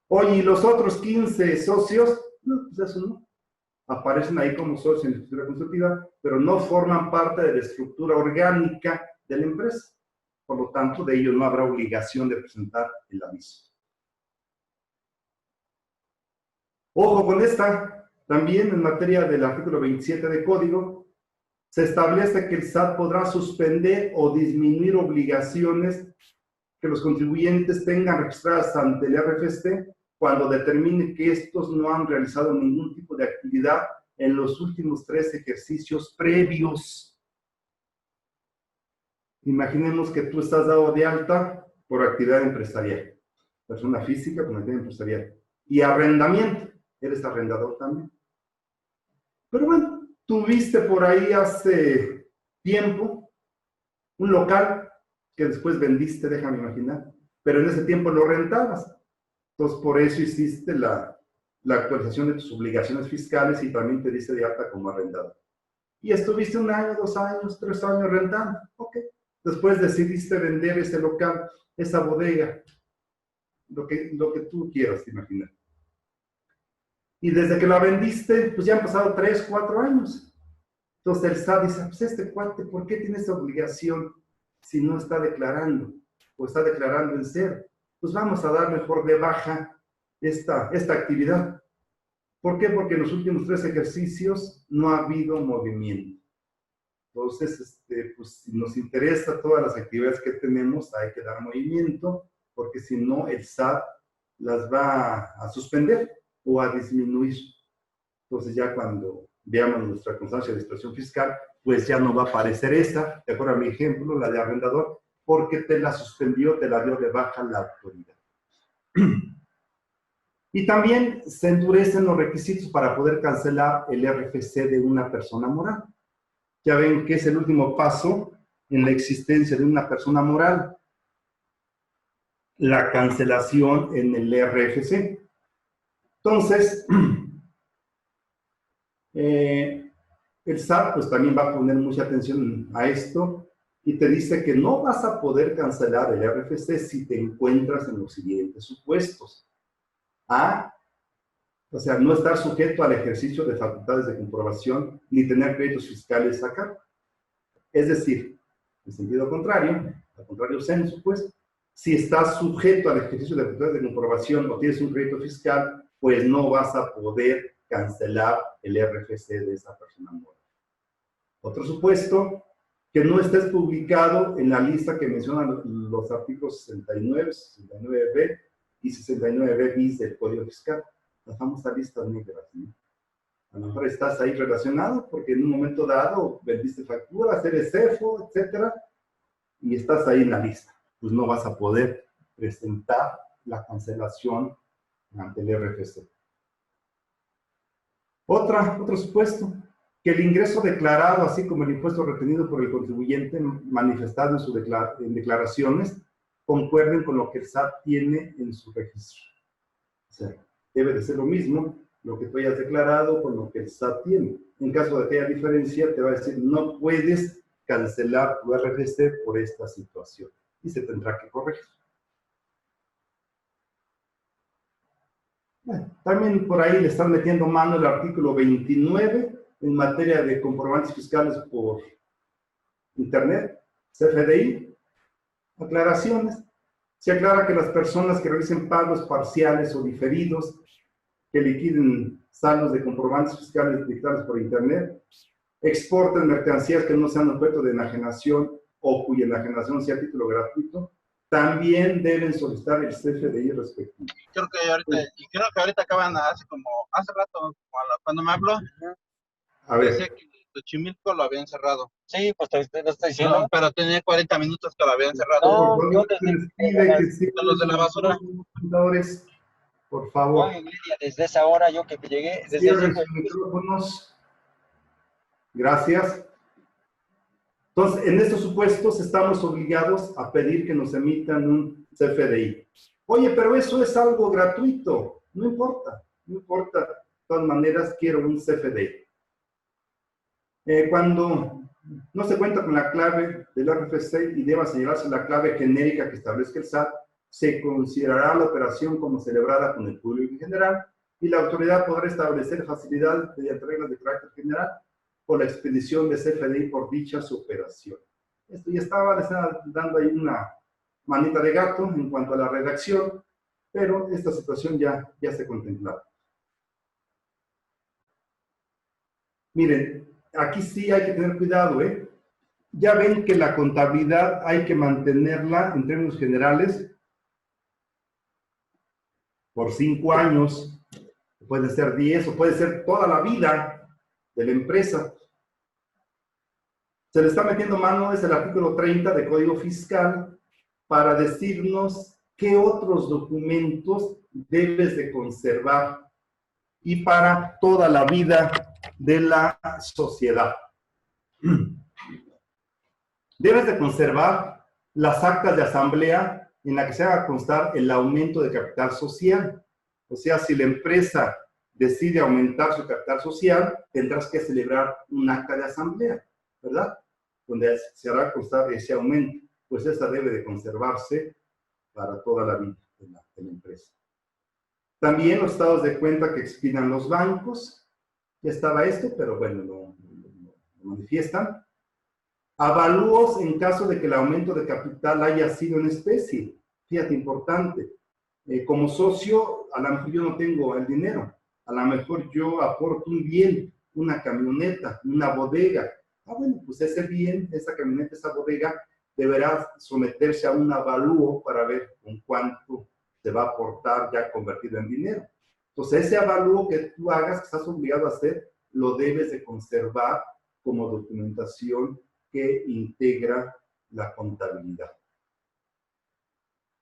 Oye, ¿y los otros 15 socios? No, pues eso no. Aparecen ahí como socios en la estructura constitutiva, pero no forman parte de la estructura orgánica de la empresa. Por lo tanto, de ellos no habrá obligación de presentar el aviso. Ojo con esta, también en materia del artículo 27 de Código, se establece que el SAT podrá suspender o disminuir obligaciones que los contribuyentes tengan registradas ante el RFC cuando determine que estos no han realizado ningún tipo de actividad en los últimos 3 ejercicios previos. Imaginemos que tú estás dado de alta por actividad empresarial, persona física con actividad empresarial, y arrendamiento, eres arrendador también. Pero bueno, tuviste por ahí hace tiempo un local que después vendiste, déjame imaginar, pero en ese tiempo lo rentabas. Entonces, por eso hiciste la actualización de tus obligaciones fiscales y también te diste de alta como arrendador. Y estuviste 1 año, 2 años, 3 años rentando. Ok. Después decidiste vender ese local, esa bodega, lo que tú quieras imaginar. Y desde que la vendiste, pues ya han pasado 3, 4 años. Entonces el SAT dice, pues este cuate, ¿por qué tiene esa obligación si no está declarando? O está declarando en cero. Pues vamos a dar mejor de baja esta actividad. ¿Por qué? Porque en los últimos 3 ejercicios no ha habido movimiento. Entonces, pues si nos interesa todas las actividades que tenemos, hay que dar movimiento, porque si no, el SAT las va a suspender o a disminuir. Entonces, ya cuando veamos nuestra constancia de situación fiscal, pues ya no va a aparecer esa, de acuerdo a mi ejemplo, la de arrendador, porque te la suspendió, te la dio de baja la autoridad. Y también se endurecen los requisitos para poder cancelar el RFC de una persona moral. Ya ven que es el último paso en la existencia de una persona moral, la cancelación en el RFC. Entonces, el SAT pues también va a poner mucha atención a esto y te dice que no vas a poder cancelar el RFC si te encuentras en los siguientes supuestos. A, o sea, no estar sujeto al ejercicio de facultades de comprobación ni tener créditos fiscales a cargo. Es decir, en sentido contrario, al contrario sensu, pues, si estás sujeto al ejercicio de facultades de comprobación o tienes un crédito fiscal, pues no vas a poder cancelar el RFC de esa persona moral. Otro supuesto, que no estés publicado en la lista que mencionan los artículos 69, 69b y 69b bis del Código Fiscal, las famosas listas negras, ¿no? A lo mejor estás ahí relacionado porque en un momento dado vendiste facturas, eres CEFO, etcétera, y estás ahí en la lista. Pues no vas a poder presentar la cancelación ante el RFC. Otro supuesto, que el ingreso declarado, así como el impuesto retenido por el contribuyente manifestado en declaraciones, concuerden con lo que el SAT tiene en su registro. O sea, debe de ser lo mismo lo que tú hayas declarado con lo que el SAT tiene. En caso de que haya diferencia, te va a decir, no puedes cancelar tu RFC por esta situación. Y se tendrá que corregir. Bueno, también por ahí le están metiendo mano el artículo 29 en materia de comprobantes fiscales por Internet, CFDI. Aclaraciones. Se aclara que las personas que realicen pagos parciales o diferidos, que liquiden saldos de comprobantes fiscales dictados por Internet, exporten mercancías que no sean objeto de enajenación o cuya enajenación sea a título gratuito, también deben solicitar el CFDI respectivo. Creo que ahorita acaban hace rato, cuando me habló, a ver, decía que Xochimilco lo habían cerrado. Sí, pues usted lo está diciendo. No, pero tenía 40 minutos que lo habían cerrado. No, Por yo favor, se desde les pide que sí, los de la basura. contadores, por yo, favor, Lidia, desde esa hora yo que llegué, desde cierren ese sus micrófonos. Gracias. Entonces, en estos supuestos estamos obligados a pedir que nos emitan un CFDI. Oye, pero eso es algo gratuito. No importa, no importa. De todas maneras, quiero un CFDI. Cuando no se cuenta con la clave del RFC y deba señalarse la clave genérica que establezca el SAT, se considerará la operación como celebrada con el público en general y la autoridad podrá establecer facilidades mediante reglas de carácter general por la expedición de CFDI por dichas operaciones. Esto ya estaba, le estaba dando ahí una manita de gato en cuanto a la redacción, pero esta situación ya se contemplaba. Miren, aquí sí hay que tener cuidado, ¿eh? Ya ven que la contabilidad hay que mantenerla en términos generales por 5 años, puede ser 10 o puede ser toda la vida de la empresa. Se le está metiendo mano desde el artículo 30 de Código Fiscal para decirnos qué otros documentos debes de conservar y para toda la vida de la sociedad. Debes de conservar las actas de asamblea en la que se haga constar el aumento de capital social. O sea, si la empresa decide aumentar su capital social, tendrás que celebrar un acta de asamblea, ¿verdad? Donde se hará constar ese aumento. Pues esa debe de conservarse para toda la vida de la empresa. También los estados de cuenta que expidan los bancos. Ya estaba esto, pero bueno, lo manifiestan. Avalúos en caso de que el aumento de capital haya sido en especie. Fíjate, importante. Como socio, a lo mejor yo no tengo el dinero. A lo mejor yo aporto un bien, una camioneta, una bodega. Bueno, pues ese bien, esa camioneta, esa bodega, deberá someterse a un avalúo para ver con cuánto se va a aportar ya convertido en dinero. Entonces, ese avalúo que tú hagas, que estás obligado a hacer, lo debes de conservar como documentación que integra la contabilidad.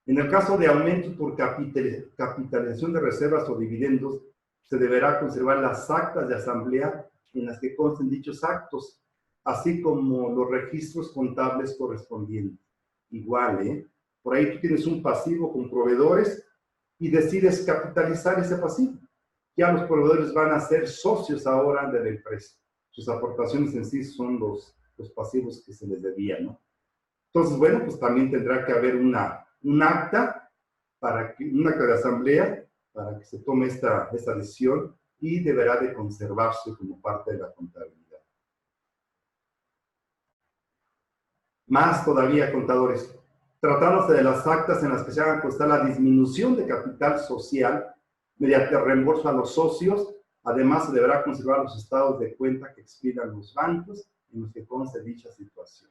En el caso de aumento por capitalización de reservas o dividendos, se deberá conservar las actas de asamblea en las que consten dichos actos, así como los registros contables correspondientes. Igual, ¿eh? Por ahí tú tienes un pasivo con proveedores y decides capitalizar ese pasivo. Ya los proveedores van a ser socios ahora de la empresa. Sus aportaciones en sí son los pasivos que se les debía, ¿no? Entonces, bueno, pues también tendrá que haber un acta, un acta de asamblea para que se tome esta decisión y deberá de conservarse como parte de la contabilidad. Más todavía, contadores, tratándose de las actas en las que se haga constar la disminución de capital social mediante reembolso a los socios, además se deberá conservar los estados de cuenta que expidan los bancos en los que conste dicha situación.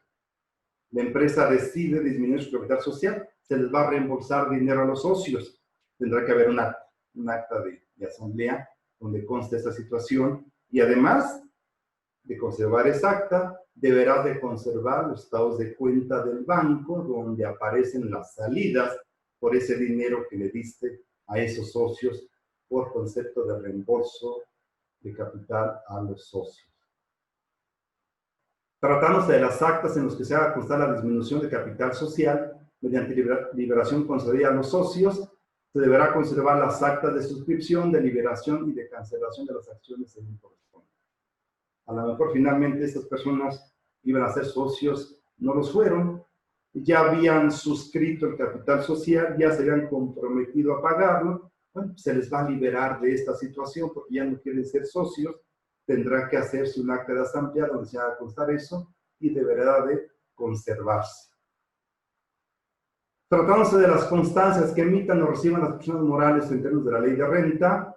La empresa decide disminuir su capital social, se les va a reembolsar dinero a los socios. Tendrá que haber un acta de asamblea donde conste esta situación y además de conservar esa acta, deberás de conservar los estados de cuenta del banco donde aparecen las salidas por ese dinero que le diste a esos socios por concepto de reembolso de capital a los socios. Tratándose de las actas en las que se haga constar la disminución de capital social mediante liberación concedida a los socios, se deberá conservar las actas de suscripción, de liberación y de cancelación de las acciones según corresponde. A lo mejor finalmente estas personas iban a ser socios, no los fueron, ya habían suscrito el capital social, ya se habían comprometido a pagarlo, bueno, se les va a liberar de esta situación porque ya no quieren ser socios, tendrá que hacerse un acta de asamblea donde se haga constar eso y deberá de conservarse. Tratándose de las constancias que emitan o reciban las personas morales en términos de la ley de renta,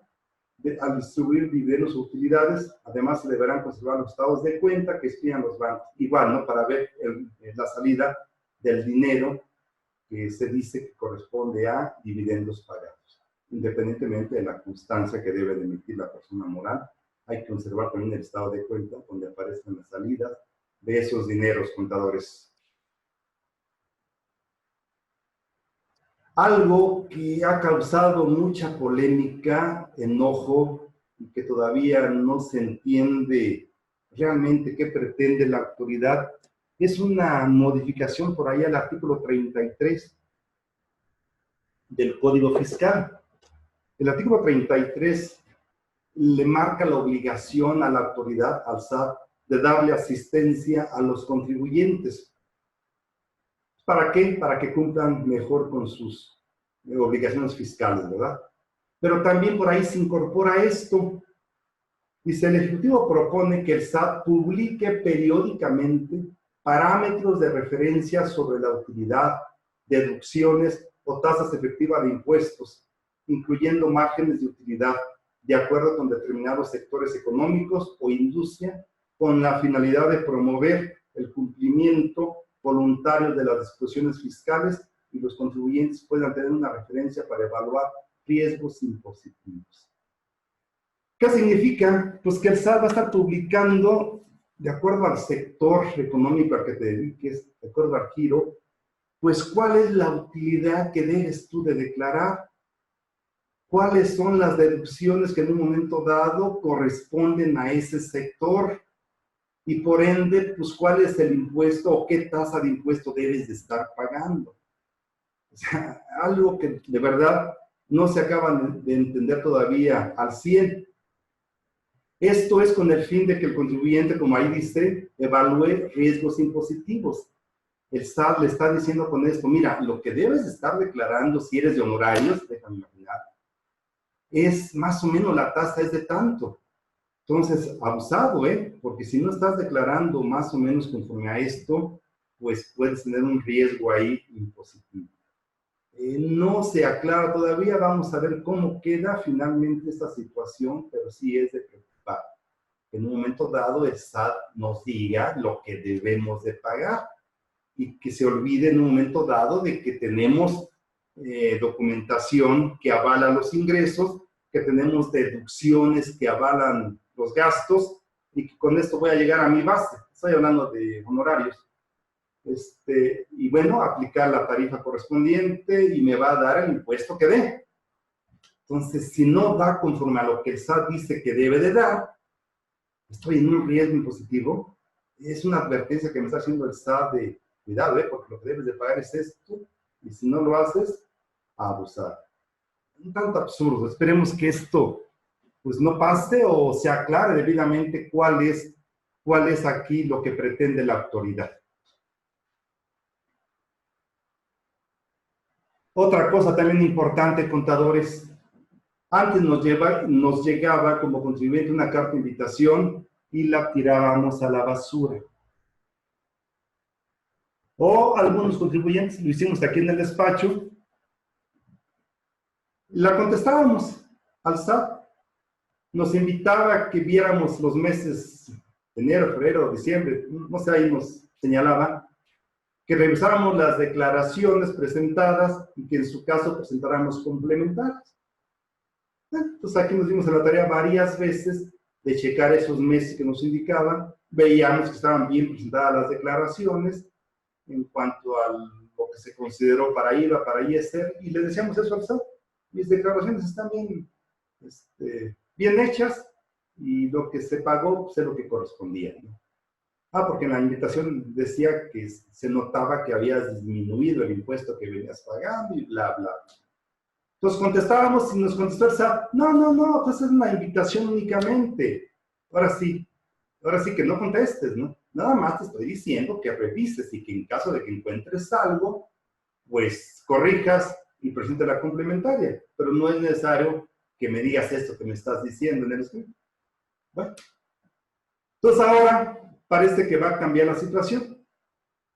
al distribuir dividendos o utilidades, además se deberán conservar los estados de cuenta que expidan los bancos. Igual, ¿no? Para ver la salida del dinero que se dice que corresponde a dividendos pagados, independientemente de la constancia que debe de emitir la persona moral hay que observar también el estado de cuenta, donde aparecen las salidas de esos dineros, contadores. Algo que ha causado mucha polémica, enojo, y que todavía no se entiende realmente qué pretende la autoridad, es una modificación por ahí al artículo 33 del Código Fiscal. El artículo 33 le marca la obligación a la autoridad, al SAT, de darle asistencia a los contribuyentes. ¿Para qué? Para que cumplan mejor con sus obligaciones fiscales, ¿verdad? Pero también por ahí se incorpora esto. Dice, el Ejecutivo propone que el SAT publique periódicamente parámetros de referencia sobre la utilidad, deducciones o tasas efectivas de impuestos, incluyendo márgenes de utilidad, de acuerdo con determinados sectores económicos o industria, con la finalidad de promover el cumplimiento voluntario de las disposiciones fiscales y los contribuyentes puedan tener una referencia para evaluar riesgos impositivos. ¿Qué significa? Pues que el SAT va a estar publicando, de acuerdo al sector económico al que te dediques, de acuerdo al giro, pues cuál es la utilidad que debes tú de declarar, cuáles son las deducciones que en un momento dado corresponden a ese sector y por ende, pues cuál es el impuesto o qué tasa de impuesto debes de estar pagando. O sea, algo que de verdad no se acaba de entender todavía al 100%. Esto es con el fin de que el contribuyente, como ahí dice, evalúe riesgos impositivos. El SAT le está diciendo con esto, mira, lo que debes estar declarando si eres de honorarios, déjame imaginar, es más o menos la tasa es de tanto. Entonces, abusado, porque si no estás declarando más o menos conforme a esto, pues puedes tener un riesgo ahí impositivo. No se aclara todavía, vamos a ver cómo queda finalmente esta situación, pero sí es de preocupar. En un momento dado el SAT nos diga lo que debemos de pagar y que se olvide en un momento dado de que tenemos documentación que avala los ingresos, que tenemos deducciones que avalan los gastos y que con esto voy a llegar a mi base. Estoy hablando de honorarios. Y bueno, aplicar la tarifa correspondiente y me va a dar el impuesto que dé. Entonces, si no da conforme a lo que el SAT dice que debe de dar, estoy en un riesgo impositivo. Es una advertencia que me está haciendo el SAT de cuidado, porque lo que debes de pagar es esto, y si no lo haces, a abusar. Un tanto absurdo. Esperemos que esto pues no pase o se aclare debidamente cuál es aquí lo que pretende la autoridad. Otra cosa también importante, contadores. Antes nos llegaba como contribuyente una carta de invitación y la tirábamos a la basura. O algunos contribuyentes, lo hicimos aquí en el despacho, la contestábamos al SAT. Nos invitaba a que viéramos los meses de enero, febrero, diciembre, no sé, ahí nos señalaba, que revisáramos las declaraciones presentadas y que en su caso presentáramos complementarias. Entonces aquí nos dimos a la tarea varias veces de checar esos meses que nos indicaban, veíamos que estaban bien presentadas las declaraciones en cuanto a lo que se consideró para IVA, para ISR, y le decíamos eso al SAT. Mis declaraciones están bien hechas y lo que se pagó pues, es lo que correspondía, ¿no? Porque en la invitación decía que se notaba que habías disminuido el impuesto que venías pagando y bla, bla. Entonces contestábamos y nos contestó el SAT, no, pues es una invitación únicamente. Ahora sí que no contestes, ¿no? Nada más te estoy diciendo que revises y que en caso de que encuentres algo, pues corrijas y presente la complementaria. Pero no es necesario que me digas esto que me estás diciendo en el escrito. Bueno. Entonces ahora parece que va a cambiar la situación.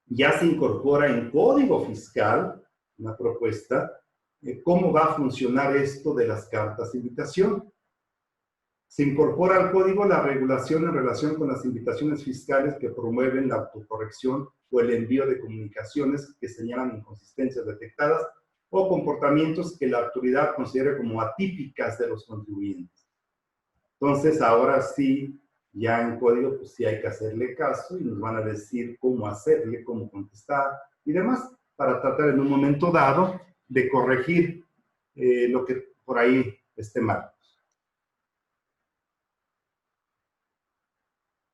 Ya se incorpora en código fiscal una propuesta de cómo va a funcionar esto de las cartas de invitación. Se incorpora al código la regulación en relación con las invitaciones fiscales que promueven la autocorrección o el envío de comunicaciones que señalan inconsistencias detectadas o comportamientos que la autoridad considere como atípicas de los contribuyentes. Entonces, ahora sí, ya en código, pues sí hay que hacerle caso y nos van a decir cómo hacerle, cómo contestar y demás, para tratar en un momento dado de corregir lo que por ahí esté mal.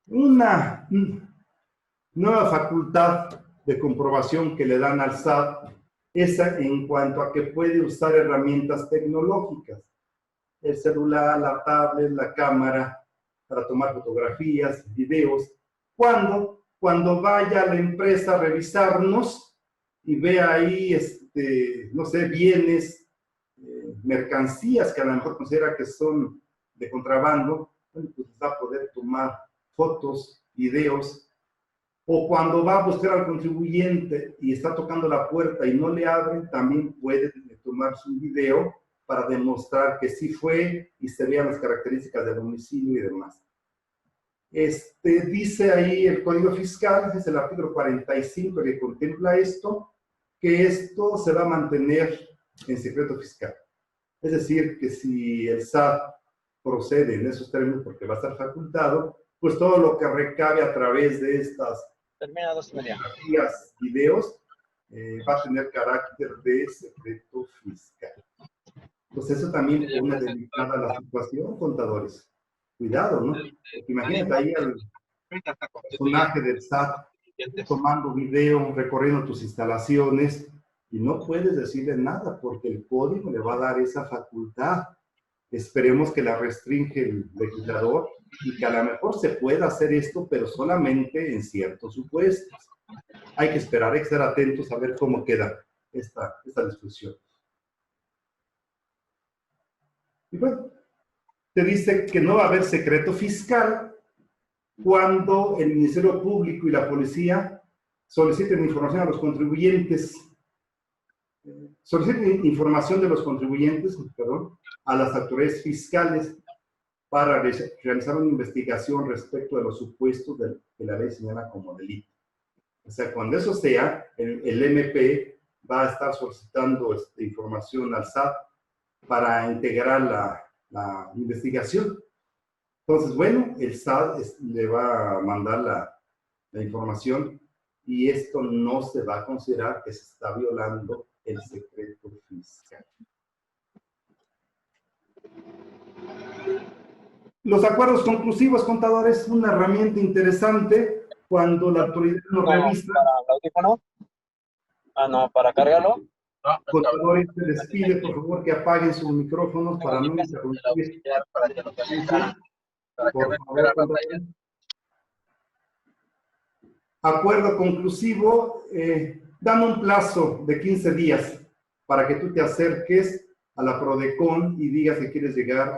Una nueva facultad de comprobación que le dan al SAT es en cuanto a que puede usar herramientas tecnológicas, el celular, la tablet, la cámara, para tomar fotografías, videos, cuando vaya a la empresa a revisarnos y vea ahí, no sé, bienes, mercancías que a lo mejor considera que son de contrabando, bueno, pues va a poder tomar fotos, videos, o cuando va a buscar al contribuyente y está tocando la puerta y no le abren, también puede tomarse un video para demostrar que sí fue y se vean las características del domicilio y demás. Dice ahí el Código Fiscal, es el artículo 45 que contempla esto, que esto se va a mantener en secreto fiscal. Es decir, que si el SAT procede en esos términos porque va a estar facultado, pues todo lo que recabe a través de estas Termina 2:30. fotografías, videos, va a tener carácter de secreto fiscal. Pues eso también pone delicada la situación, contadores. Cuidado, ¿no? Porque imagínate ahí al personaje del SAT tomando video, recorriendo tus instalaciones y no puedes decirle nada porque el código le va a dar esa facultad. Esperemos que la restringe el legislador y que a lo mejor se pueda hacer esto, pero solamente en ciertos supuestos. Hay que esperar, hay que estar atentos a ver cómo queda esta discusión. Y bueno, te dice que no va a haber secreto fiscal cuando el Ministerio Público y la policía soliciten información a los contribuyentes, soliciten información de los contribuyentes, perdón, a las autoridades fiscales para realizar una investigación respecto de los supuestos que la ley señala como delito. O sea, cuando eso sea, el MP va a estar solicitando información al SAT para integrar la investigación. Entonces, bueno, el SAT le va a mandar la información y esto no se va a considerar que se está violando el secreto fiscal. Los acuerdos conclusivos, contadores, es una herramienta interesante cuando la autoridad nos revisa. ¿Para el audífono? Ah, no, ¿para cargarlo? Contadores, se les pide, por favor, que apaguen sus micrófonos para no interrumpir. Por favor, contadores. Acuerdo conclusivo, dan un plazo de 15 días para que tú te acerques a la PRODECON y digas que quieres llegar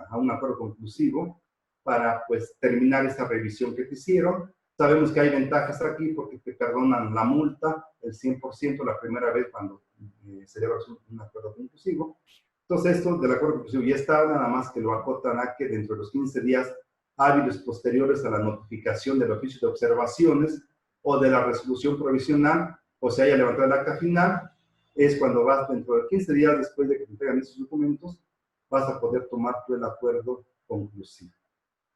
a un acuerdo conclusivo para, pues, terminar esta revisión que te hicieron. Sabemos que hay ventajas aquí porque te perdonan la multa, el 100% la primera vez cuando celebras un acuerdo conclusivo. Entonces, esto del acuerdo conclusivo ya está, nada más que lo acotan a que dentro de los 15 días hábiles posteriores a la notificación del oficio de observaciones o de la resolución provisional, o se haya levantado el acta final, es cuando vas dentro de 15 días después de que te entregan esos documentos, vas a poder tomar tú el acuerdo conclusivo.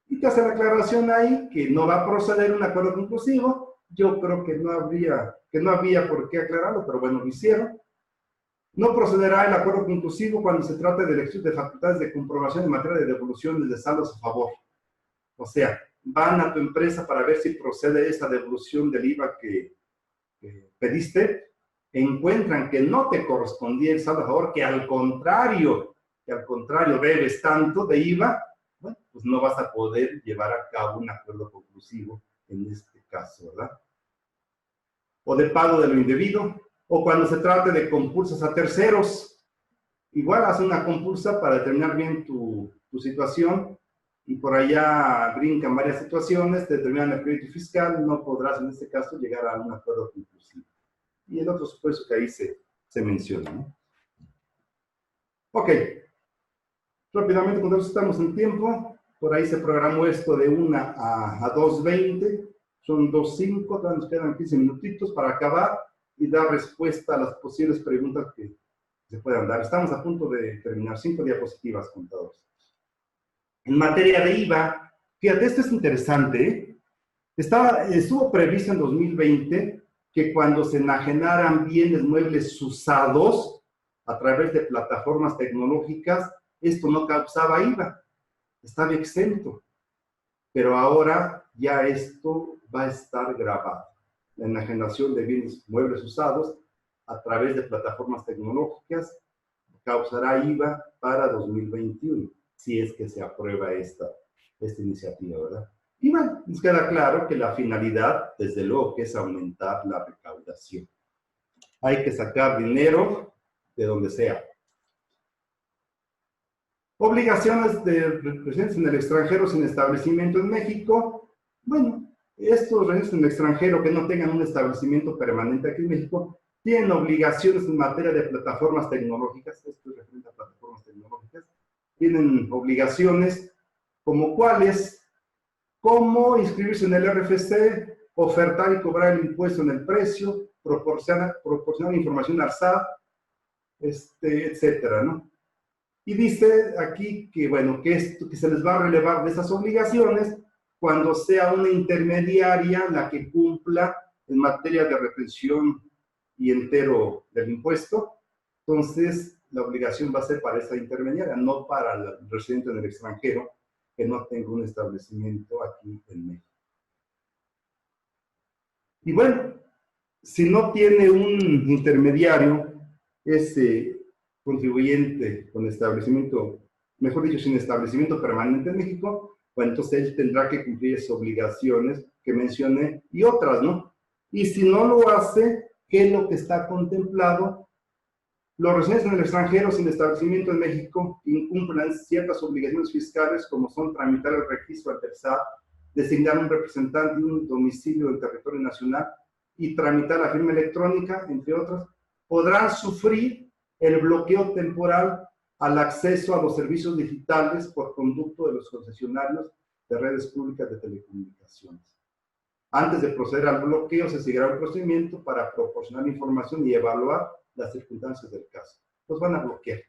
Y te hace la aclaración ahí que no va a proceder un acuerdo conclusivo. Yo creo que no había por qué aclararlo, pero bueno, lo hicieron. No procederá el acuerdo conclusivo cuando se trate de elección de facultades de comprobación en materia de devoluciones de saldos a favor. O sea, van a tu empresa para ver si procede esa devolución del IVA que pediste, encuentran que no te correspondía el saldo a favor, que al contrario debes tanto de IVA, bueno, pues no vas a poder llevar a cabo un acuerdo conclusivo en este caso, ¿verdad? O de pago de lo indebido, o cuando se trate de compulsas a terceros, igual haz una compulsa para determinar bien tu situación, y por allá brincan varias situaciones, te determinan el crédito fiscal, no podrás en este caso llegar a un acuerdo conclusivo. Y el otro supuesto que ahí se menciona, ¿no? Ok. Rápidamente, cuando estamos en tiempo, por ahí se programó esto de 1 a 2:20, son 2:05, todavía nos quedan 15 minutitos para acabar y dar respuesta a las posibles preguntas que se puedan dar. Estamos a punto de terminar, 5 diapositivas, contadores. En materia de IVA, fíjate, esto es interesante, ¿eh? Estuvo previsto en 2020 que cuando se enajenaran bienes muebles usados a través de plataformas tecnológicas, esto no causaba IVA, estaba exento. Pero ahora ya esto va a estar grabado. La enajenación de bienes muebles usados a través de plataformas tecnológicas causará IVA para 2021, si es que se aprueba esta iniciativa, ¿verdad? Y bueno, nos queda claro que la finalidad, desde luego, que es aumentar la recaudación. Hay que sacar dinero de donde sea. Obligaciones de residentes en el extranjero sin establecimiento en México. Bueno, estos residentes en el extranjero que no tengan un establecimiento permanente aquí en México tienen obligaciones en materia de plataformas tecnológicas. Esto es referente a plataformas tecnológicas. Tienen obligaciones como cuáles: cómo inscribirse en el RFC, ofertar y cobrar el impuesto en el precio, proporcionar información al SAT, etcétera, ¿no? Y dice aquí que, bueno, que se les va a relevar de esas obligaciones cuando sea una intermediaria la que cumpla en materia de retención y entero del impuesto. Entonces, la obligación va a ser para esa intermediaria, no para el residente en el extranjero que no tenga un establecimiento aquí en México. Y bueno, si no tiene un intermediario, ese contribuyente con establecimiento, mejor dicho, sin establecimiento permanente en México, bueno, entonces él tendrá que cumplir esas obligaciones que mencioné y otras, ¿no? Y si no lo hace, ¿qué es lo que está contemplado? Los residentes en el extranjero sin establecimiento en México incumplen ciertas obligaciones fiscales, como son tramitar el registro ante el SAT, designar un representante y un domicilio del territorio nacional y tramitar la firma electrónica, entre otras. Podrán sufrir el bloqueo temporal al acceso a los servicios digitales por conducto de los concesionarios de redes públicas de telecomunicaciones. Antes de proceder al bloqueo, se seguirá un procedimiento para proporcionar información y evaluar las circunstancias del caso. Los van a bloquear.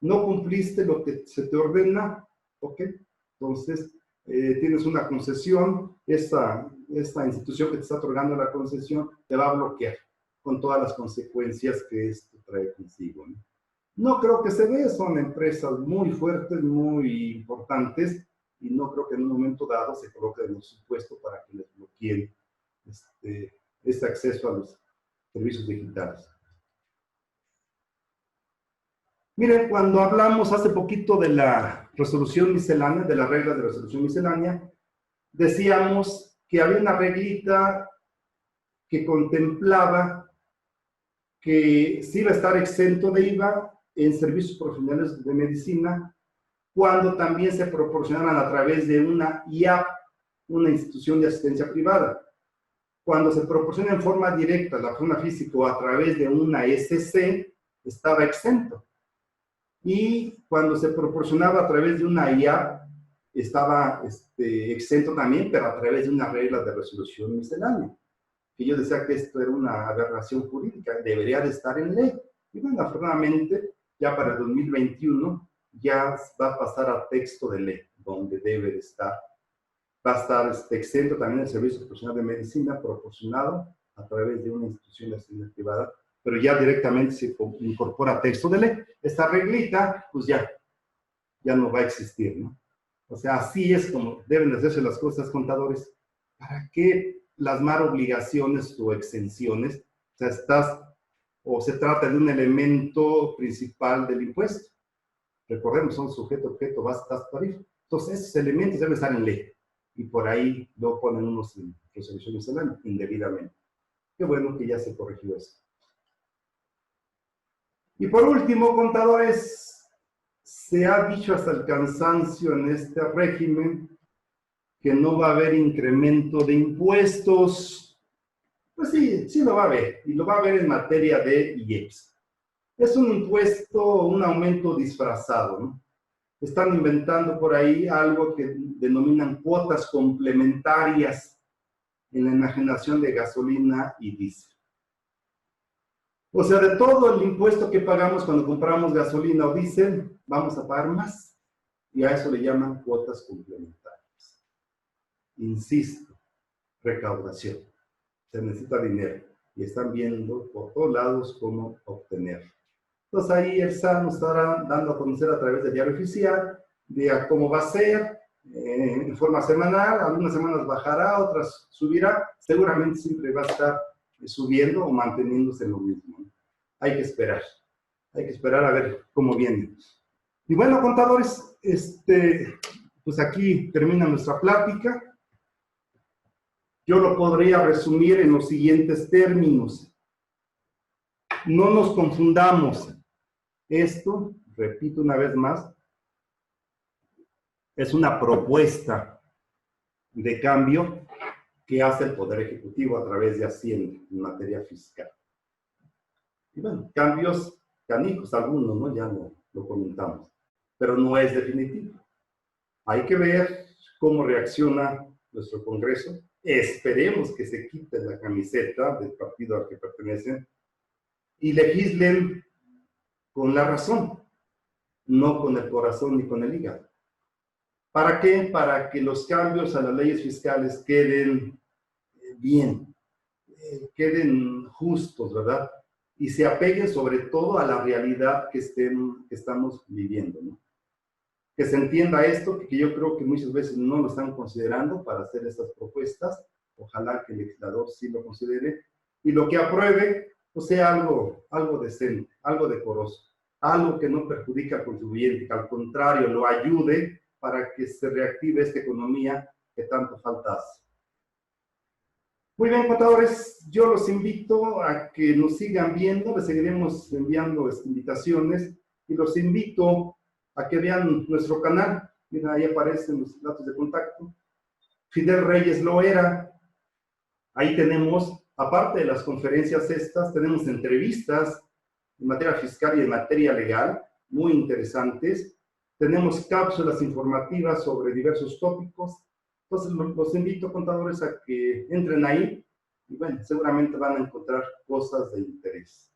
No cumpliste lo que se te ordena, ¿ok? Entonces, tienes una concesión, esta institución que te está otorgando la concesión te va a bloquear con todas las consecuencias que esto trae consigo, ¿no? No creo que se dé, son empresas muy fuertes, muy importantes, y no creo que en un momento dado se coloque en el supuesto para que les bloqueen este acceso a los servicios digitales. Miren, cuando hablamos hace poquito de la resolución miscelánea, de las reglas de resolución miscelánea, decíamos que había una reglita que contemplaba que sí iba a estar exento de IVA en servicios profesionales de medicina cuando también se proporcionaran a través de una IAP, una institución de asistencia privada. Cuando se proporciona en forma directa la persona física o a través de una SC, estaba exento. Y cuando se proporcionaba a través de una IAP, estaba exento también, pero a través de una regla de resolución miscelánea. Que yo decía que esto era una aberración jurídica, debería de estar en ley. Y bueno, afortunadamente, ya para el 2021, ya va a pasar a texto de ley, donde debe de estar. Va a estar exento también el servicio profesional de medicina proporcionado a través de una institución de asistencia privada, pero ya directamente se incorpora texto de ley. Esta reglita, pues ya no va a existir, ¿no? O sea, así es como deben de hacerse las cosas, contadores. ¿Para qué plasmar obligaciones o exenciones? O sea, se trata de un elemento principal del impuesto. Recordemos, son sujeto, objeto, base, tasa, tarifa. Entonces, esos elementos deben estar en ley. Y por ahí lo ponen unos en resoluciones misceláneas indebidamente. Qué bueno que ya se corrigió eso. Y por último, contadores, se ha dicho hasta el cansancio en este régimen que no va a haber incremento de impuestos. Pues sí, sí lo va a haber. Y lo va a haber en materia de IEPS. Es un impuesto, un aumento disfrazado, ¿no? Están inventando por ahí algo que denominan cuotas complementarias en la enajenación de gasolina y diésel. O sea, de todo el impuesto que pagamos cuando compramos gasolina o diésel, vamos a pagar más. y a eso le llaman cuotas complementarias. Insisto, recaudación. Se necesita dinero y están viendo por todos lados cómo obtenerlo. Entonces ahí el SAT nos estará dando a conocer a través del diario oficial de cómo va a ser, en forma semanal, algunas semanas bajará, otras subirá, seguramente siempre va a estar subiendo o manteniéndose lo mismo, ¿no? Hay que esperar a ver cómo viene. Y bueno, contadores, pues aquí termina nuestra plática. Yo lo podría resumir en los siguientes términos. No nos confundamos. Esto, repito una vez más, es una propuesta de cambio que hace el Poder Ejecutivo a través de Hacienda en materia fiscal. Y bueno, cambios canijos, algunos, ¿no? Ya lo comentamos, pero no es definitivo. Hay que ver cómo reacciona nuestro Congreso. Esperemos que se quiten la camiseta del partido al que pertenecen y legislen con la razón, no con el corazón ni con el hígado. ¿Para qué? Para que los cambios a las leyes fiscales queden bien, queden justos, ¿verdad? Y se apeguen sobre todo a la realidad que estamos viviendo, ¿no? Que se entienda esto, que yo creo que muchas veces no lo están considerando para hacer estas propuestas. Ojalá que el legislador sí lo considere. Y lo que apruebe, pues sea algo decente, algo decoroso, algo que no perjudique al contribuyente, que al contrario lo ayude para que se reactive esta economía que tanto falta hace. Muy bien, contadores, yo los invito a que nos sigan viendo, les seguiremos enviando invitaciones y los invito a que vean nuestro canal. Mira, ahí aparecen los datos de contacto. Fidel Reyes Loera. Ahí tenemos, aparte de las conferencias estas, tenemos entrevistas en materia fiscal y en materia legal, muy interesantes. Tenemos cápsulas informativas sobre diversos tópicos. Entonces, los invito, contadores, a que entren ahí y, bueno, seguramente van a encontrar cosas de interés.